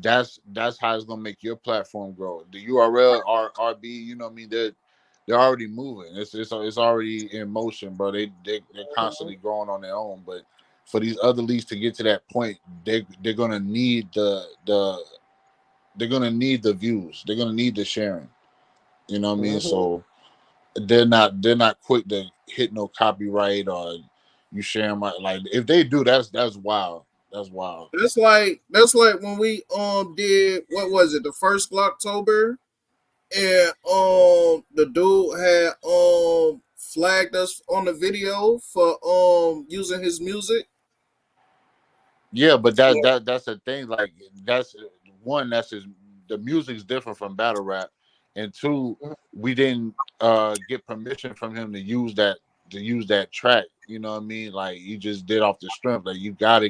that's how it's gonna make your platform grow. The URL RB, you know what I mean, they're already moving. It's already in motion, bro. They're constantly growing on their own. But for these other leagues to get to that point, they're gonna need they're gonna need the views. They're gonna need the sharing. You know what I mean? So they're not quick to hit no copyright or you share my, like if they do, that's wild. That's wild. That's like when we did, what was it, the first October, and the dude had flagged us on the video for using his music. Yeah, but So, that's the thing. Like that's one. The music's different from battle rap, and two, we didn't get permission from him to use that track. You know what I mean? Like he just did off the strength. Like you gotta,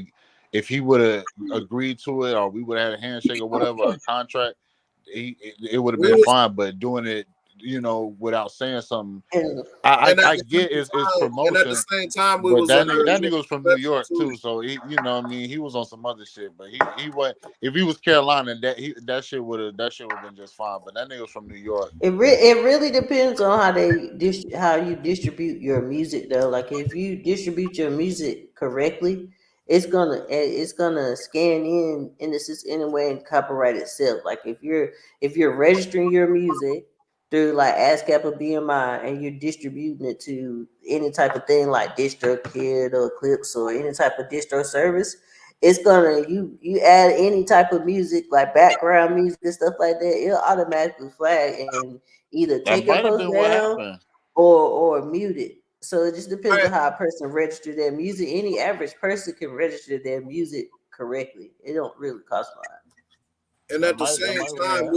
if he would have agreed to it, or we would have had a handshake or whatever, a contract, it would have we been was, fine. But doing it, without saying something, and I and at I the get same it's time, promotion. we But was under a that nigga was from New misconception York too. too, so you know what I mean, he was on some other shit. But he was, if he was Carolina, that shit would have been just fine. But that nigga was from New York. it really depends on how you distribute your music though. Like if you distribute your music correctly, it's gonna scan in the system in a way and copyright itself. Like if you're registering your music through like ASCAP or BMI and you're distributing it to any type of thing like DistroKid or Clips or any type of distro service, it's gonna you add any type of music like background music and stuff like that, it'll automatically flag and either That take your might have post been what down happened. or mute it. So it just depends Right. on how a person registers their music. Any average person can register their music correctly. It don't really cost a lot. And at the That same might be time, what happened.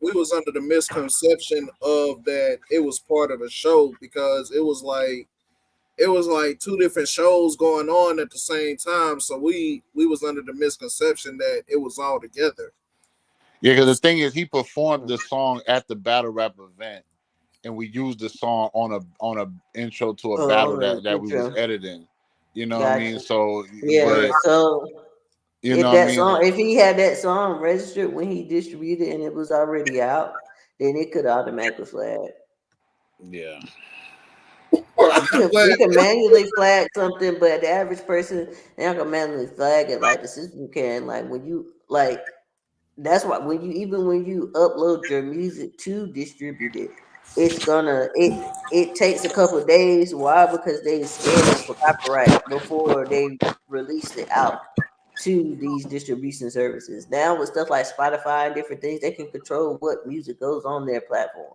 we was under the misconception of that it was part of the show, because it was like two different shows going on at the same time. So we was under the misconception that it was all together. Yeah, because the thing is, he performed the song at the battle rap event, and we used the song on a intro to a Oh, battle on the that we was intro. editing. You know what I mean? Gotcha. So, Yeah. but So you know what I mean? if he had that song registered when he distributed and it was already out, then it could automatically flag. Yeah. You can manually flag something, but the average person they're not gonna manually flag it like the system can. Like when you like that's why when you upload your music to distribute it, it takes a couple of days. Why? Because they scan it for copyright before they release it out to these distribution services. Now with stuff like Spotify and different things, they can control what music goes on their platform.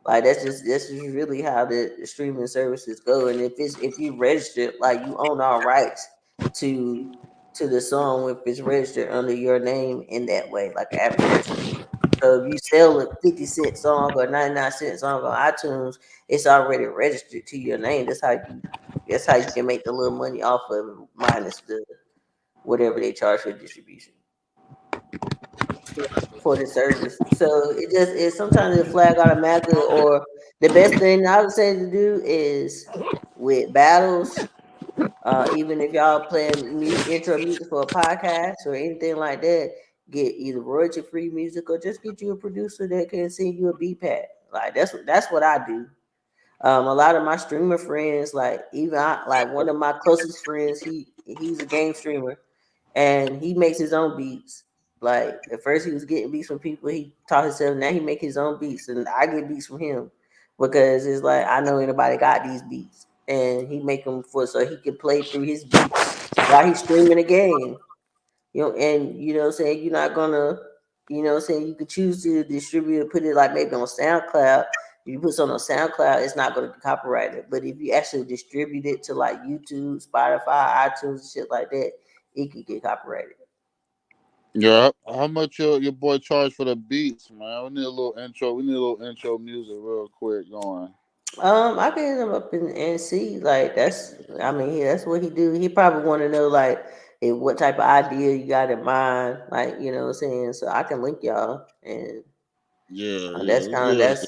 Like that's just really how the streaming services go. And if you register, like you own all rights to the song if it's registered under your name in that way, like an average person would. So if you sell a 50-cent song or 99-cent song on iTunes, it's already registered to your name. That's how you can make the little money off of it, minus the whatever they charge for distribution for the service. So it sometimes it flag automatically, or the best thing I would say to do is with battles. Even if y'all playing intro music for a podcast or anything like that, get either royalty free music or just get you a producer that can send you a beat pad. Like that's what I do. A lot of my streamer friends, like like one of my closest friends, he's a game streamer and he makes his own beats. Like at first he was getting beats from people, he taught himself. Now he make his own beats, and I get beats from him because it's like I know anybody got these beats, and he make them for so he can play through his beats while he's streaming a game. And you know what I'm saying, you're not gonna, you know what I'm saying, you could choose to distribute and put it like maybe on SoundCloud. If you put something on SoundCloud, it's not gonna be copyrighted. But if you actually distribute it to like YouTube, Spotify, iTunes, and shit like that, it could get copyrighted. Yeah, how much your boy charge for the beats, man? We need a little intro. We need a little intro music real quick going. I can hit him up and see. Like I mean, that's what he do. He probably want to know like what type of idea you got in mind. Like, you know what I'm saying? So I can link y'all, and Yeah, that's let's kind of do it.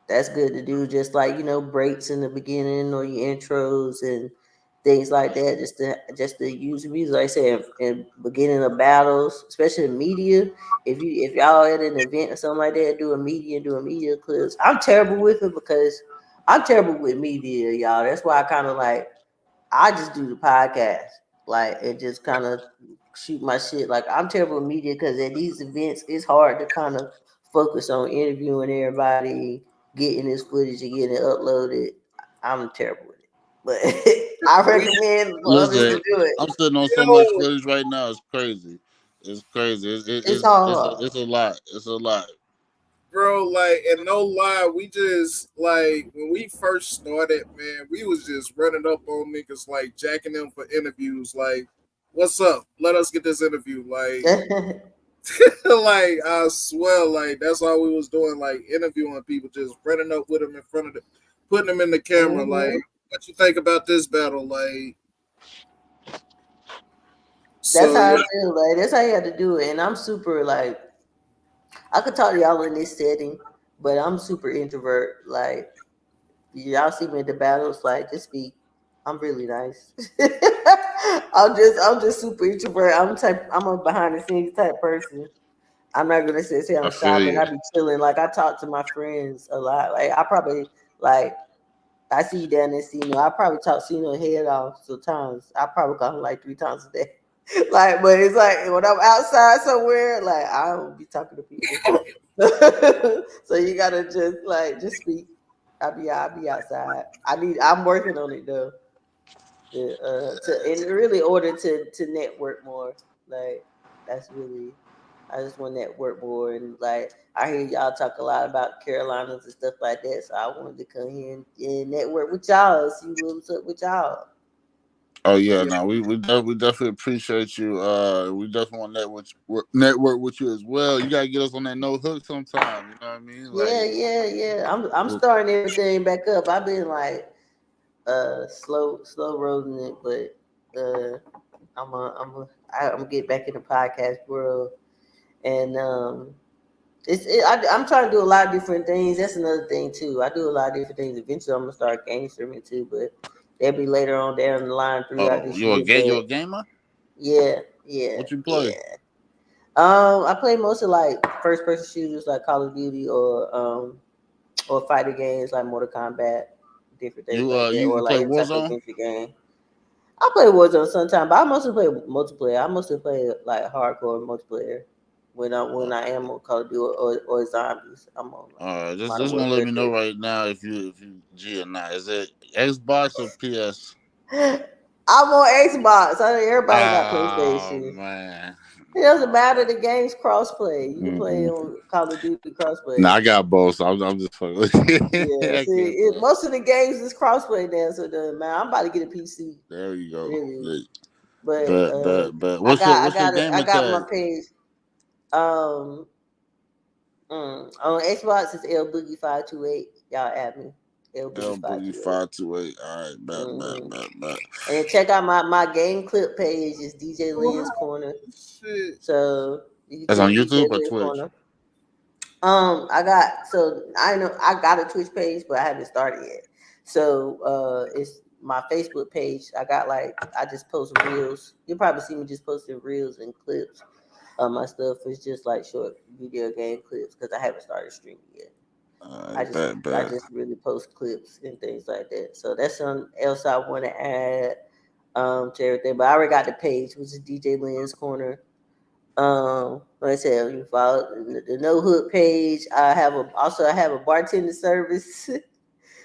that's good to do. Just like breaks in the beginning or your intros and things like that. Just to use music. Like I said, in beginning of battles, especially in media. If y'all at an event or something like that, do a media clips. I'm terrible with it because I'm terrible with media, y'all. That's why I kind of like I just do the podcast. Like it just kind of shoot my shit. Like I'm terrible with media because at these events it's hard to kind of focus on interviewing everybody, getting this footage and getting it uploaded. I'm terrible with it. But I recommend for others to Listen, do it. I'm sitting on so much Yo, footage right now. It's crazy. It's crazy. It's hard. It's a lot. It's a lot. bro, like, and no lie, we just like when we first started, man, we was just running up on niggas like jacking them for interviews. Like, what's up? Let us get this interview. Like, like I swear, like that's all we was doing. Like interviewing people, just running up with them in front of the, putting them in the camera. Like, Mhm. what you think about this battle? Like, That's so how I yeah, feel. Like that's how you have to do it. And I'm super like I could talk to y'all in this setting, but I'm super introvert. Like y'all see me at the battles, like just be. I'm really nice. I'm just super introvert. I'm a behind the scenes type person. I'm not gonna say I I'm shy, feel but you. I be chilling. Like I talk to my friends a lot. Like I probably like I see you down there, Cino. I probably talk Cino head off sometimes. I probably call him like 3 times a day. Like, but it's like when I'm outside somewhere, like I don't be talking to people. So you gotta just speak. I be outside. I'm working on it though. To in really order to network more. Like that's really I just want to network more and like I hear y'all talk a lot about Carolinas and stuff like that. So I wanted to come here and network with y'all, see what's up with y'all. Oh yeah, yeah, no, we definitely appreciate you. We definitely want to network with you as well. You gotta get us on that no hook sometime. You know what I mean? Yeah, Like, yeah, yeah. I'm starting everything back up. I've been like slow rolling it, but I'm gonna get back in the podcast world and I'm trying to do a lot of different things. That's another thing too. I do a lot of different things. Eventually, I'm gonna start game streaming too, but that'll be later on down the line throughout oh, this year. you But a gamer? yeah, yeah, What you play? yeah. I play mostly like first person shooters like Call of Duty or fighter games like Mortal Kombat, different things like that, you or like play any type of Warzone? adventure game. I play Warzone sometimes, but I mostly play multiplayer. I mostly play like hardcore multiplayer when I am on Call of Duty or zombies. I'm on Modern Just gonna let Warfare me know 3. right now if you G or not. Is it Xbox or PS? I'm on Xbox. I think everybody got Oh PlayStation. man. It doesn't matter. The game's crossplay. You can play Mm-mm. on Call of Duty crossplay. Nah, I got both. So I'm just fucking. Yeah, I see, can't tell. most of the games is crossplay now, so it doesn't matter. I'm about to get a PC, There you go. really, Yeah. but But I what's your I gamer got my tag? page. Um, on Xbox it's L Boogie 528. Y'all add me L L Boogie Boogie 528. 528. All right, Mm-hmm. bet. And then check out my game clip page is DJ Lynn's Corner. Shit. So you can That's on check YouTube DJ or Lynn's Twitch? Corner. I know I got a Twitch page, but I haven't started yet. So it's my Facebook page. I just post reels. You'll probably see me just posting reels and clips. My stuff is just like short video game clips because I haven't started streaming yet. I Bet. just really post clips and things like that. So that's something else I want to add to everything. But I already got the page, which is DJ Lynn's Corner. Like I said, you follow the No Hook page. I have a bartender service.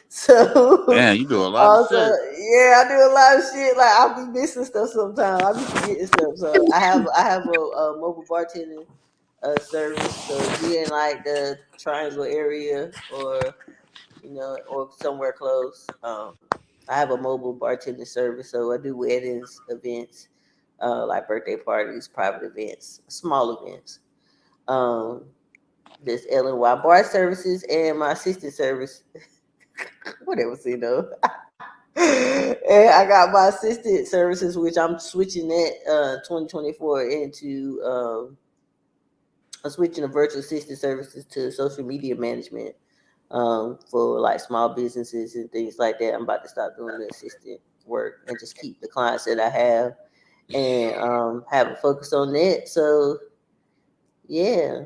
So Damn, you do a lot of also, shit. yeah, I do a lot of shit. Like I'll be missing stuff sometimes. I'll be forgetting stuff. So I have a mobile bartending service. So if you're in like the Triangle area or or somewhere close, I have a mobile bartending service. So I do weddings, events, like birthday parties, private events, small events. Um, this LNY bar services and my assistant service. Whatever, you know. And I got my assistant services, which I'm switching that 2024 into. I'm switching the virtual assistant services to social media management for like small businesses and things like that. I'm about to start doing the assistant work and just keep the clients that I have and have a focus on that. So yeah.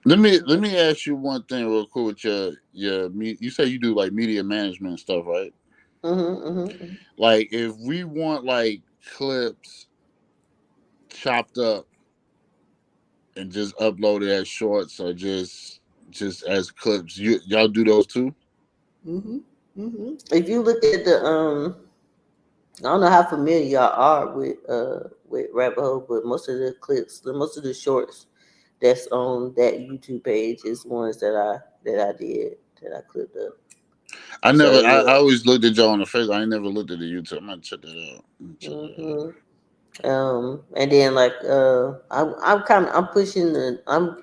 Let me ask you one thing real quick with you say you do like media management and stuff, right? Mm-hmm. Like if we want like clips chopped up and just uploaded as shorts or just as clips, y'all do those too? Mm-hmm. Mm-hmm. If you look at the I don't know how familiar y'all are with Rabbit Hole, but most of the clips, most of the shorts that's on that YouTube page is ones that I clipped up. So I yeah. always looked at y'all on the face. I ain't never looked at the YouTube. I'm gonna check that out. And then like I'm pushing I'm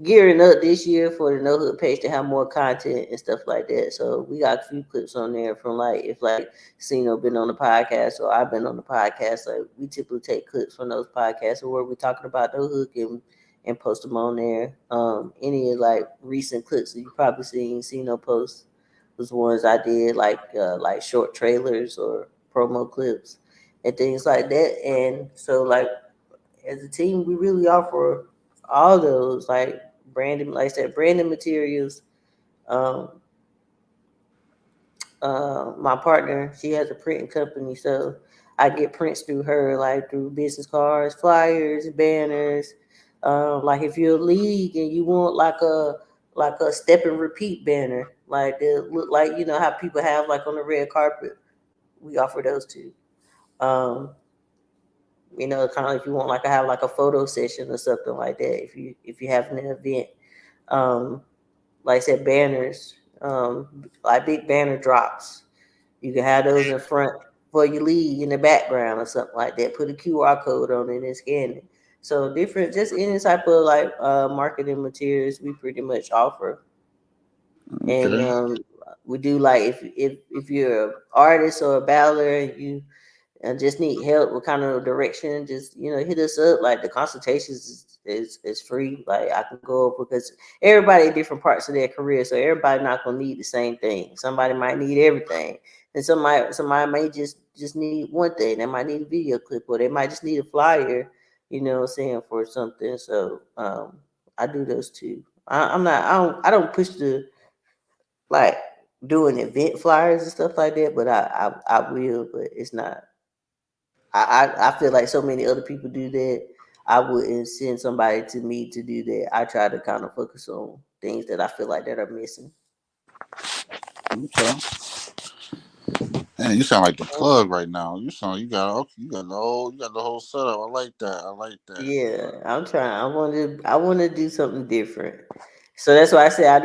gearing up this year for the No Hood page to have more content and stuff like that. So we got a few clips on there from like if like Cino been on the podcast or I've been on the podcast. Like we typically take clips from those podcasts where we're talking about No Hook and post them on there. Any of like recent clips that you probably seen Cino post was ones I did like short trailers or promo clips and things like that. And so like as a team, we really offer all those like branding, like I said, branding materials. Um, my partner, she has a printing company, so I get prints through her, like through business cards, flyers, banners. Like if you're a league and you want like a step and repeat banner, like they look like how people have like on the red carpet, we offer those too. Um, kind of like if you want like I have like a photo session or something like that. If you have an event, um, like I said, banners, like big banner drops. You can have those in front for your league in the background or something like that. Put a QR code on it and scan it. So different, just any type of like marketing materials we pretty much offer. And Okay. we do like if you're an artist or a battler and you and just need help with kind of direction, just hit us up. Like the consultations is free. Like I can go over because everybody at different parts of their career, so everybody not gonna need the same thing. Somebody might need everything, and somebody may just need one thing. They might need a video clip, or they might just need a flyer. You know what I'm saying, for something. So I do those too. I don't push the like doing event flyers and stuff like that, but I will, but it's not. I feel like so many other people do that. I wouldn't send somebody to me to do that. I try to kind of focus on things that I feel like that are missing. Okay. Man, you sound like the plug right now. You got the whole setup. I like that. I like that. Yeah, I'm trying. I want to do something different. So that's why I say I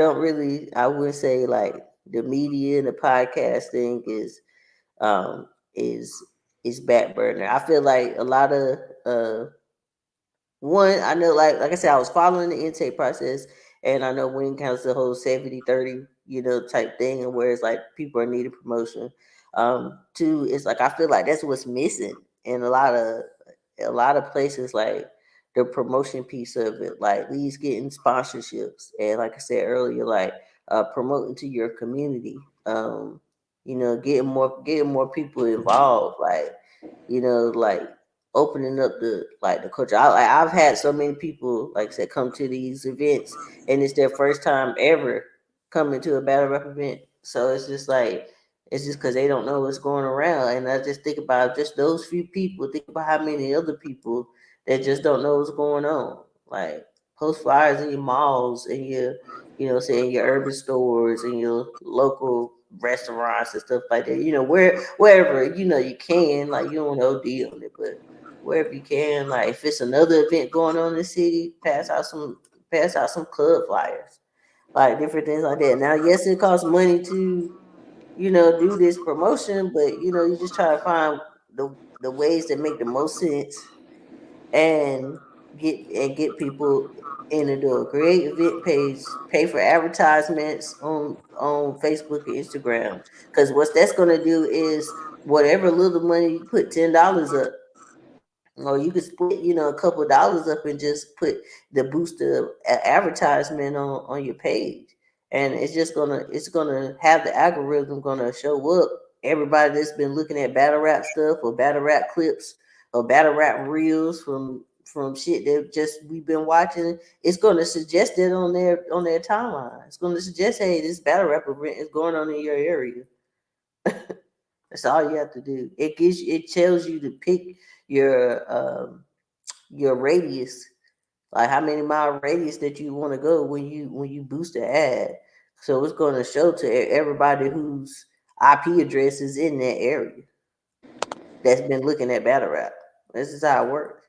wouldn't say like the media and the podcast thing um is is back burner. I feel like a lot of one, I know, like I said, I was following the intake process, and I know when it comes to the whole 70-30, type thing, and where it's like people are needing promotion. Two, it's like I feel like that's what's missing in a lot of places, like the promotion piece of it, like these getting sponsorships, and like I said earlier, like promoting to your community. Getting more people involved, like opening up the culture. I've had so many people, like I said, come to these events, and it's their first time ever coming to a battle rap event. So it's just because they don't know what's going around. And I just think about just those few people. Think about how many other people that just don't know what's going on. Like post flyers in your malls and in your urban stores and your local restaurants and stuff like that. Wherever you can. Like you don't want to OD on it, but wherever you can. Like if it's another event going on in the city, pass out some club flyers, like different things like that. Now, yes, it costs money to do this promotion, but you just try to find the ways that make the most sense and get people in the door. Create event page, pay for advertisements on Facebook and Instagram. Because what that's gonna do is whatever little money you put $10 up, or you could split, a couple of dollars up and just put the booster advertisement on your page, and it's gonna have the algorithm gonna show up everybody that's been looking at battle rap stuff or battle rap clips or battle rap reels from shit that just we've been watching. It's gonna suggest it on their timeline. It's gonna suggest, hey, this battle rap event is going on in your area. That's all you have to do. It tells you to pick your radius, like how many mile radius that you want to go when you boost the ad. So it's going to show to everybody whose IP address is in that area that's been looking at battle rap. This is how it works.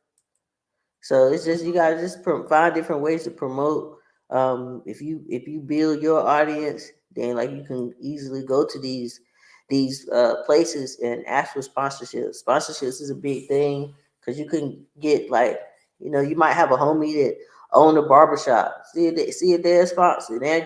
So it's just you gotta just find different ways to promote. If you build your audience, then like you can easily go to these places and ask for sponsorships. Sponsorships is a big thing because you can get like you might have a homie that own a barbershop. See if they're a sponsor. Now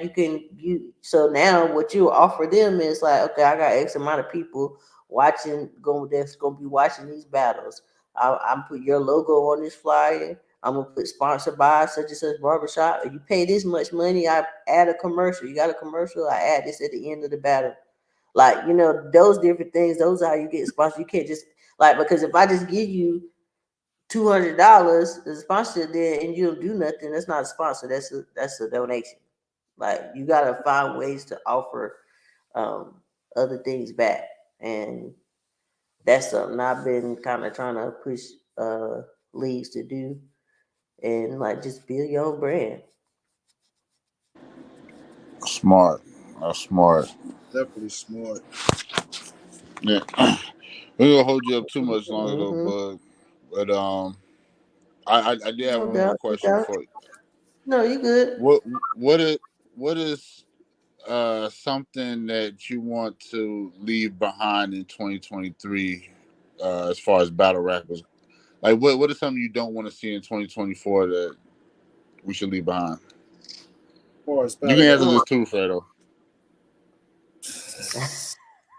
so now what you offer them is like, okay, I got X amount of people that's gonna be watching these battles. I'm put your logo on this flyer. I'm gonna put sponsored by such and such barbershop. If you pay this much money, I add a commercial. You got a commercial, I add this at the end of the battle. Like, those different things, those are how you get sponsored. You can't just because if I just give you $200 as a sponsor then and you don't do nothing, that's not a sponsor. That's a donation. Like you gotta find ways to offer other things back. And that's something I've been kind of trying to push leagues to do, and like just build your own brand. Smart. That's smart. Definitely smart. Yeah. We ain't gonna hold you up too much longer though, Mm-hmm. bud. But I did have No one more doubt, no question doubt. for you. No, you good. What is something that you want to leave behind in 2023 as far as battle rappers? Like what is something you don't want to see in 2024 that we should leave behind? As far as You can battle rap. answer this too, Fredo.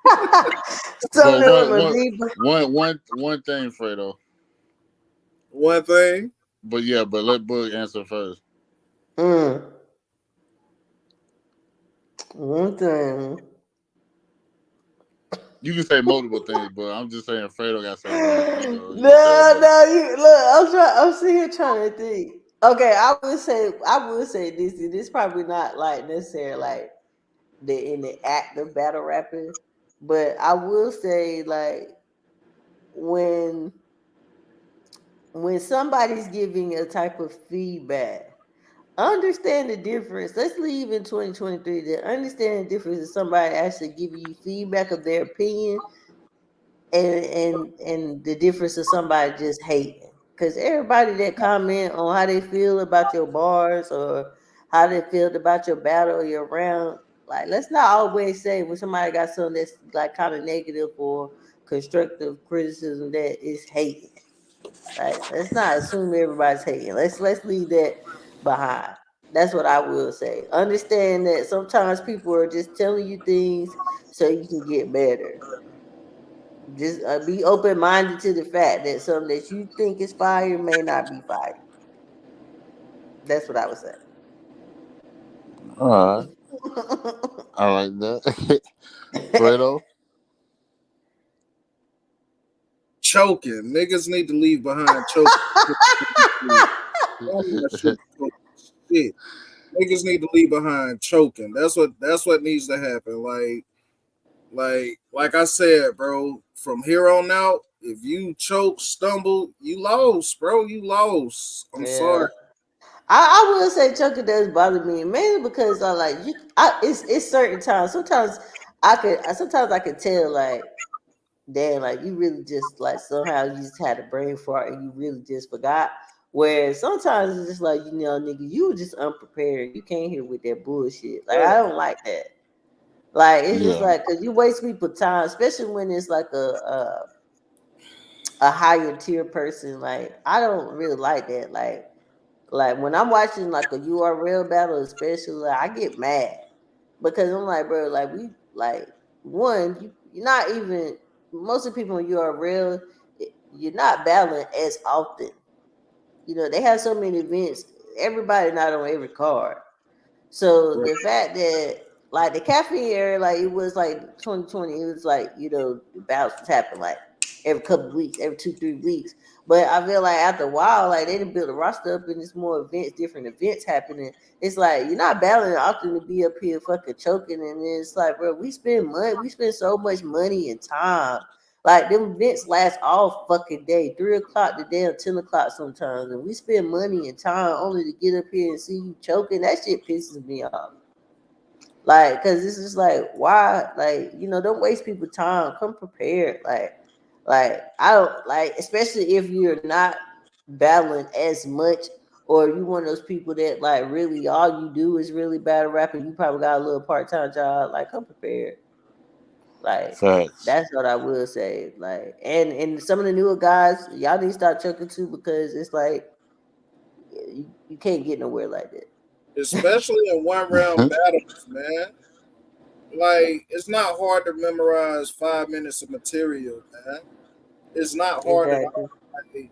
But Something on the leave. one thing, Fredo. One thing. But let Boog answer first. Mm. One thing. You can say multiple things, but I'm just saying Fredo got to say one. You can say No, that. no, you look. I'm sitting here trying to think. Okay, I would say this. And this probably not like necessarily like in the act of battle rapping. But I will say, like, when somebody's giving a type of feedback, understand the difference. Let's leave in 2023 to understand the difference of somebody actually giving you feedback of their opinion and the difference of somebody just hating. Because everybody that comment on how they feel about your bars or how they feel about your battle or your round, like, let's not always say when somebody got something that's like kind of negative or constructive criticism that is hating. Like, let's not assume everybody's hating. Let's leave that behind. That's what I will say. Understand that sometimes people are just telling you things so you can get better. Just be open minded to the fact that something that you think is fire may not be fire. That's what I would say. All right, I like that. Fredo. Choking. Niggas need to leave behind choking. Shit. Niggas need to leave behind choking. That's what needs to happen. Like I said, bro, from here on out, if you choke, stumble, you lost, bro. You lost. I'm Yeah. sorry. I will say choking does bother me mainly because I like you. It's certain times. Sometimes I could tell like, damn, like you really just like somehow you just had a brain fart and you really just forgot. Where sometimes it's just like, nigga, you were just unprepared. You came here with that bullshit. Like, I don't like that. Like, it's just Yeah, like, because you waste people time, especially when it's like a higher tier person. Like, I don't really like that. Like when I'm watching like a URL battle, especially, like, I get mad because I'm like, bro, like, we like, one, you're not even, most of the people in URL, you're not battling as often. They have so many events. Everybody not on every card. So Right. the fact that like the caffeine era, like it was like 2020, it was like, the bouts was happening like every couple of weeks, every 2-3 weeks. But I feel like after a while, like they didn't build a roster up and it's more events, different events happening. It's like you're not battling often to be up here fucking choking, and then it's like, bro, we spend money, we spend so much money and time. Like, them events last all fucking day, 3 o'clock to damn 10 o'clock sometimes, and we spend money and time only to get up here and see you choking. That shit pisses me off. Like, cause it's just like, why? Like, don't waste people time. Come prepared. Like I don't like, especially if you're not battling as much, or you one of those people that like really all you do is really battle rap, and you probably got a little part time job. Like, come prepared. Like, facts. that's what I will say. Like, and some of the newer guys, y'all need to start choking too, because it's like you can't get nowhere like that. Especially in one round battles, man. Like, it's not hard to memorize 5 minutes of material, man. It's not hard at Exactly. all. Like,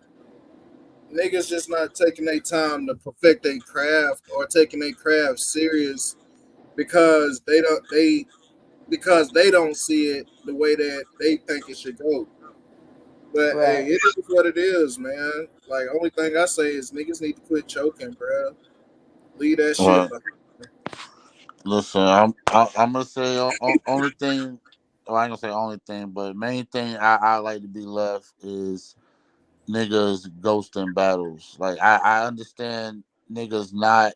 niggas just not taking their time to perfect their craft or taking their craft serious because they don't see it the way that they think it should go. But hey, Right. it is what it is, man. Like, only thing I say is niggas need to quit choking, bro. Leave that shit Right. behind. Listen, I'm gonna say only thing. Well, I ain't gonna say only thing, but main thing I like to be left is niggas ghosting battles. Like, I understand niggas not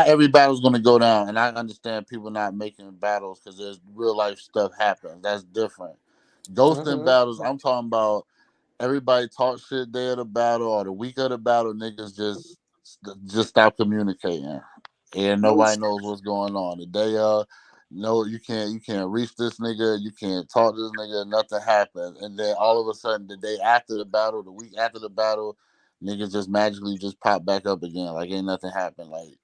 every battle's gonna go down, and I understand people not making battles because there's real life stuff happens. That's different. Ghosting Mm-hmm. battles, I'm talking about everybody talk shit day of the battle or the week of the battle. Niggas just stop communicating, and No nobody shit. knows what's going on. The day no, you can't reach this nigga, you can't talk to this nigga, nothing happens, and then all of a sudden the day after the battle, the week after the battle, niggas just magically just pop back up again like ain't nothing happened. Like,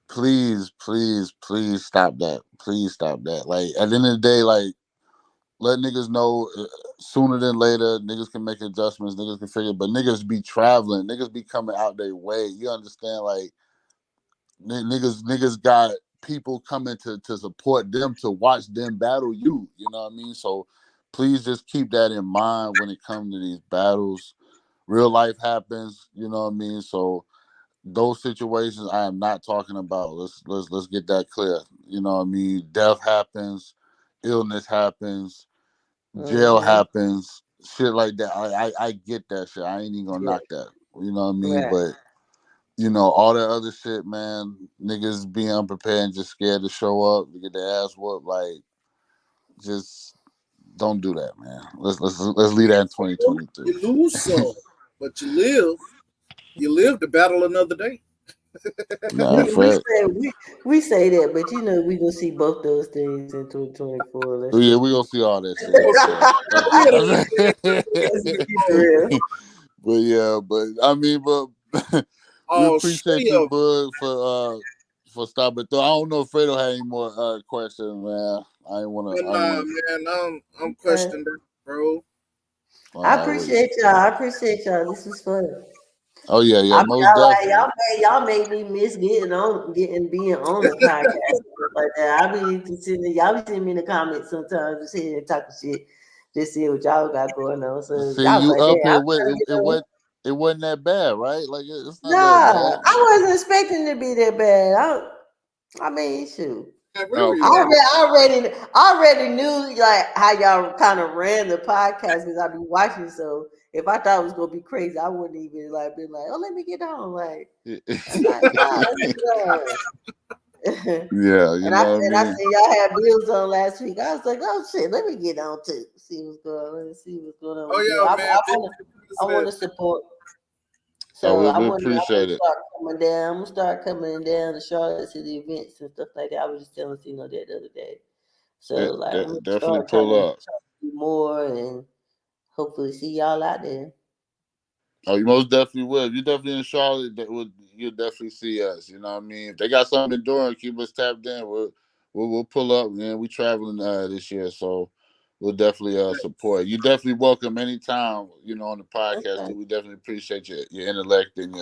please, please, please stop that. Please stop that. Like, at the end of the day, like, let niggas know sooner than later. Niggas can make adjustments. Niggas can figure. But niggas be traveling. Niggas be coming out their way. You understand? Like, niggas got people coming to support them, to watch them battle you. You know what I mean? So please just keep that in mind when it comes to these battles. Real life happens. You know what I mean? So those situations I am not talking about. Let's get that clear. You know what I mean? Death happens, illness happens, jail happens, shit like that. I get that shit. I ain't even gonna knock that. You know what I mean? Right. But you know, all that other shit, man, niggas being unprepared and just scared to show up to get their ass whooped, like just don't do that, man. Let's leave that in 2023. You lose some, but you live. You live to battle another day. Nah, We say that, but you know we gonna see both those things in 2024. Let's yeah, just we be, gonna see all that shit. let's keep it real. But yeah, but I mean, but we appreciate you, Shia, bud, for stopping through. I don't know if Fredo had any more questions, man. I ain't wanna. nah, man, I'm Okay. questioning that, bro. I appreciate y'all. This was fun. Oh yeah, I most definitely. y'all made me miss being on the podcast and stuff like that. I be considering y'all be sending me in the comments sometimes, just sitting and talking shit, just seeing what y'all got going on. So See y'all was you like, up "Damn, here I'm with trying to get on." it wasn't that bad, right? Like it's not that Nah, bad. I wasn't expecting it to be that bad. I mean, shoot. Man, we Okay. I already knew like how y'all kind of ran the podcast because I be watching. So if I thought it was gonna be crazy, I wouldn't even like be like, "Oh, let me get on." Like, I'm like, nah, let me get on. Yeah, you know what I And I mean. seen y'all had bills on last week. I was like, "Oh shit, let me get on too. See what's going on. Let's see what's going on Oh with them." yeah, man. I want to support. Oh, So we I want appreciate to it. start coming down. I'm gonna start coming down to Charlotte to the events and stuff like that. I was just telling Tino that the other day. So like I'm gonna Definitely start trying pull to up. do more and hopefully see y'all out there. Oh, you most definitely will. If you definitely in Charlotte, you'll definitely see us. You know what I mean? If they got something doing, keep us tapped in. We'll pull up, man. We traveling this year, so we'll definitely support. You definitely welcome anytime, you know, on the podcast Okay. too. We definitely appreciate your intellect and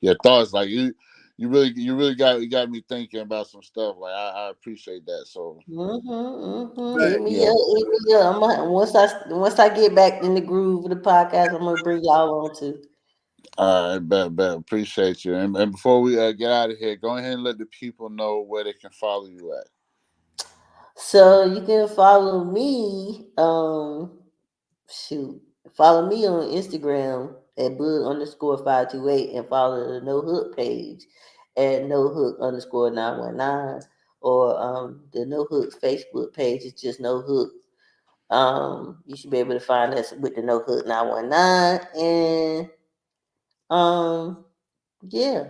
your thoughts. Like you really got me thinking about some stuff. Like I appreciate that. So Hit me yeah. up. Hit me up. Once I get back in the groove of the podcast, I'm gonna bring y'all on too. All right, bet. Appreciate you. And before we get out of here, go ahead and let the people know where they can follow you at. So you can follow me. Shoot, follow me on Instagram at bug_528 and follow the No Hook page at No Hook _919 or the No Hook Facebook page is just No Hook. You should be able to find us with the No Hook 919 and yeah,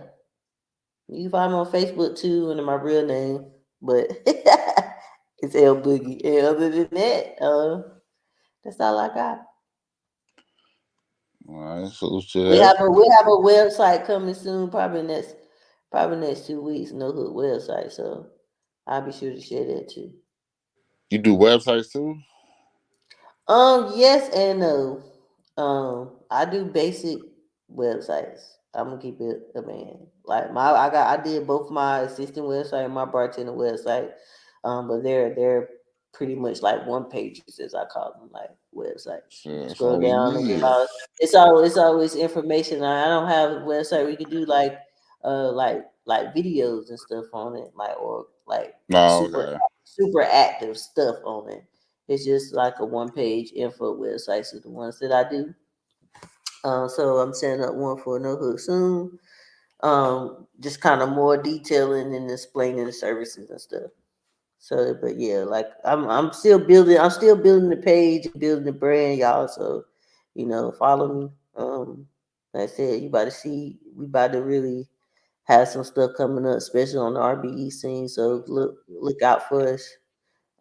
you can find me on Facebook too under my real name, but it's L Boogie. And other than that, that's all I got. All right, so to We that. have a website coming soon, probably next 2 weeks. No Hook website, so I'll be sure to share that too. You do websites too? Yes and no. I do basic websites. I'm gonna keep it a man. Like I did both my assistant website and my bartender website. But they're pretty much like one pages as I call them, like websites. Sure, that's Scroll all we down and need. it's always information. I don't have a website where you can do like videos and stuff on it, like or like No, okay. super active stuff on it. It's just like a one page info website. So the ones that I do. So I'm setting up one for No Hook soon. Just kind of more detailing and explaining the services and stuff. So, but yeah, like I'm still building the page and building the brand, y'all. So, follow me. Like I said, you about to see we about to really have some stuff coming up, especially on the RBE scene. So look out for us.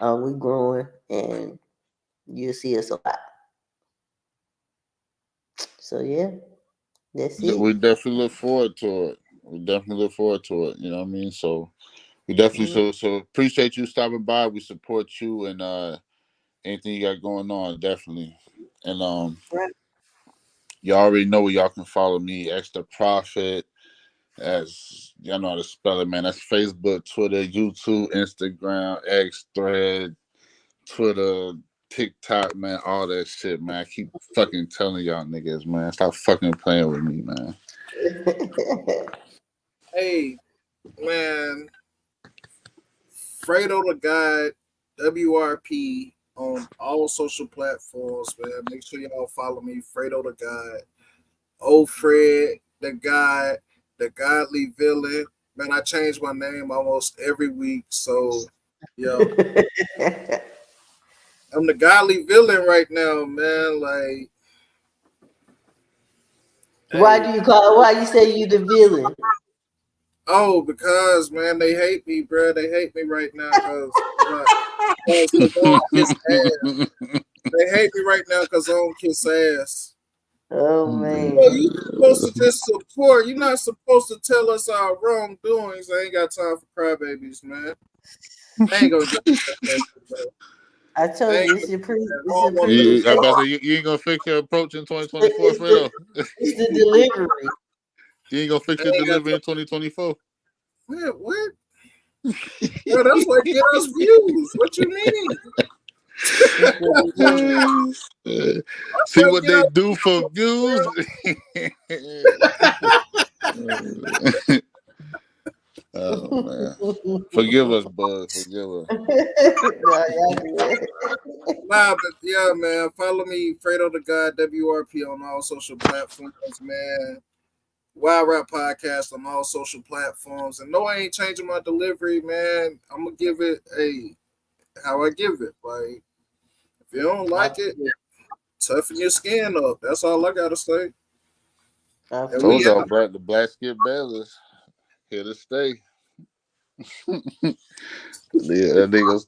We growing and you'll see us a lot. So yeah, that's We it. definitely look forward to it. We definitely look forward to it. You know what I mean? So we definitely Mm, so appreciate you stopping by. We support you and anything you got going on, definitely. And right. you already know where y'all can follow me, Extra Profit. As y'all know how to spell it, man. That's Facebook, Twitter, YouTube, Instagram, X, Thread, Twitter, TikTok, man, all that shit, man. I keep fucking telling y'all niggas, man. Stop fucking playing with me, man. Hey, man, Fredo the God, WRP on all social platforms, man. Make sure y'all follow me, Fredo the God. Old Fred, the God, the Godly Villain. Man, I change my name almost every week. So, yo, I'm the Godly Villain right now, man. Like, Why you say you the villain? Oh, because man, they hate me, bro. They hate me right now because I don't kiss ass. They hate me right now because I don't kiss ass. Oh man. Well, you supposed to just support. You're not supposed to tell us our wrongdoings. I ain't got time for crybabies, man. I ain't gonna get that, bro. I told you it's your I'm about to say you ain't gonna fix your approach in 2024, Fredo. It's the delivery. You ain't gonna fix your delivery in 2024. Man, what? Bro, that's what get us views. What you mean? See what they do for views. Oh man, forgive us, bud. Forgive us. Nah, but yeah, man. Follow me, Fredo the God, WRP on all social platforms, man. Wild Rap Podcast on all social platforms. And no, I ain't changing my delivery, man. I'm gonna give it how I give it. Like, if you don't like it, toughen your skin up. That's all I gotta say. I told y'all, bro, the Black Skip Bayless here to stay. That nigga's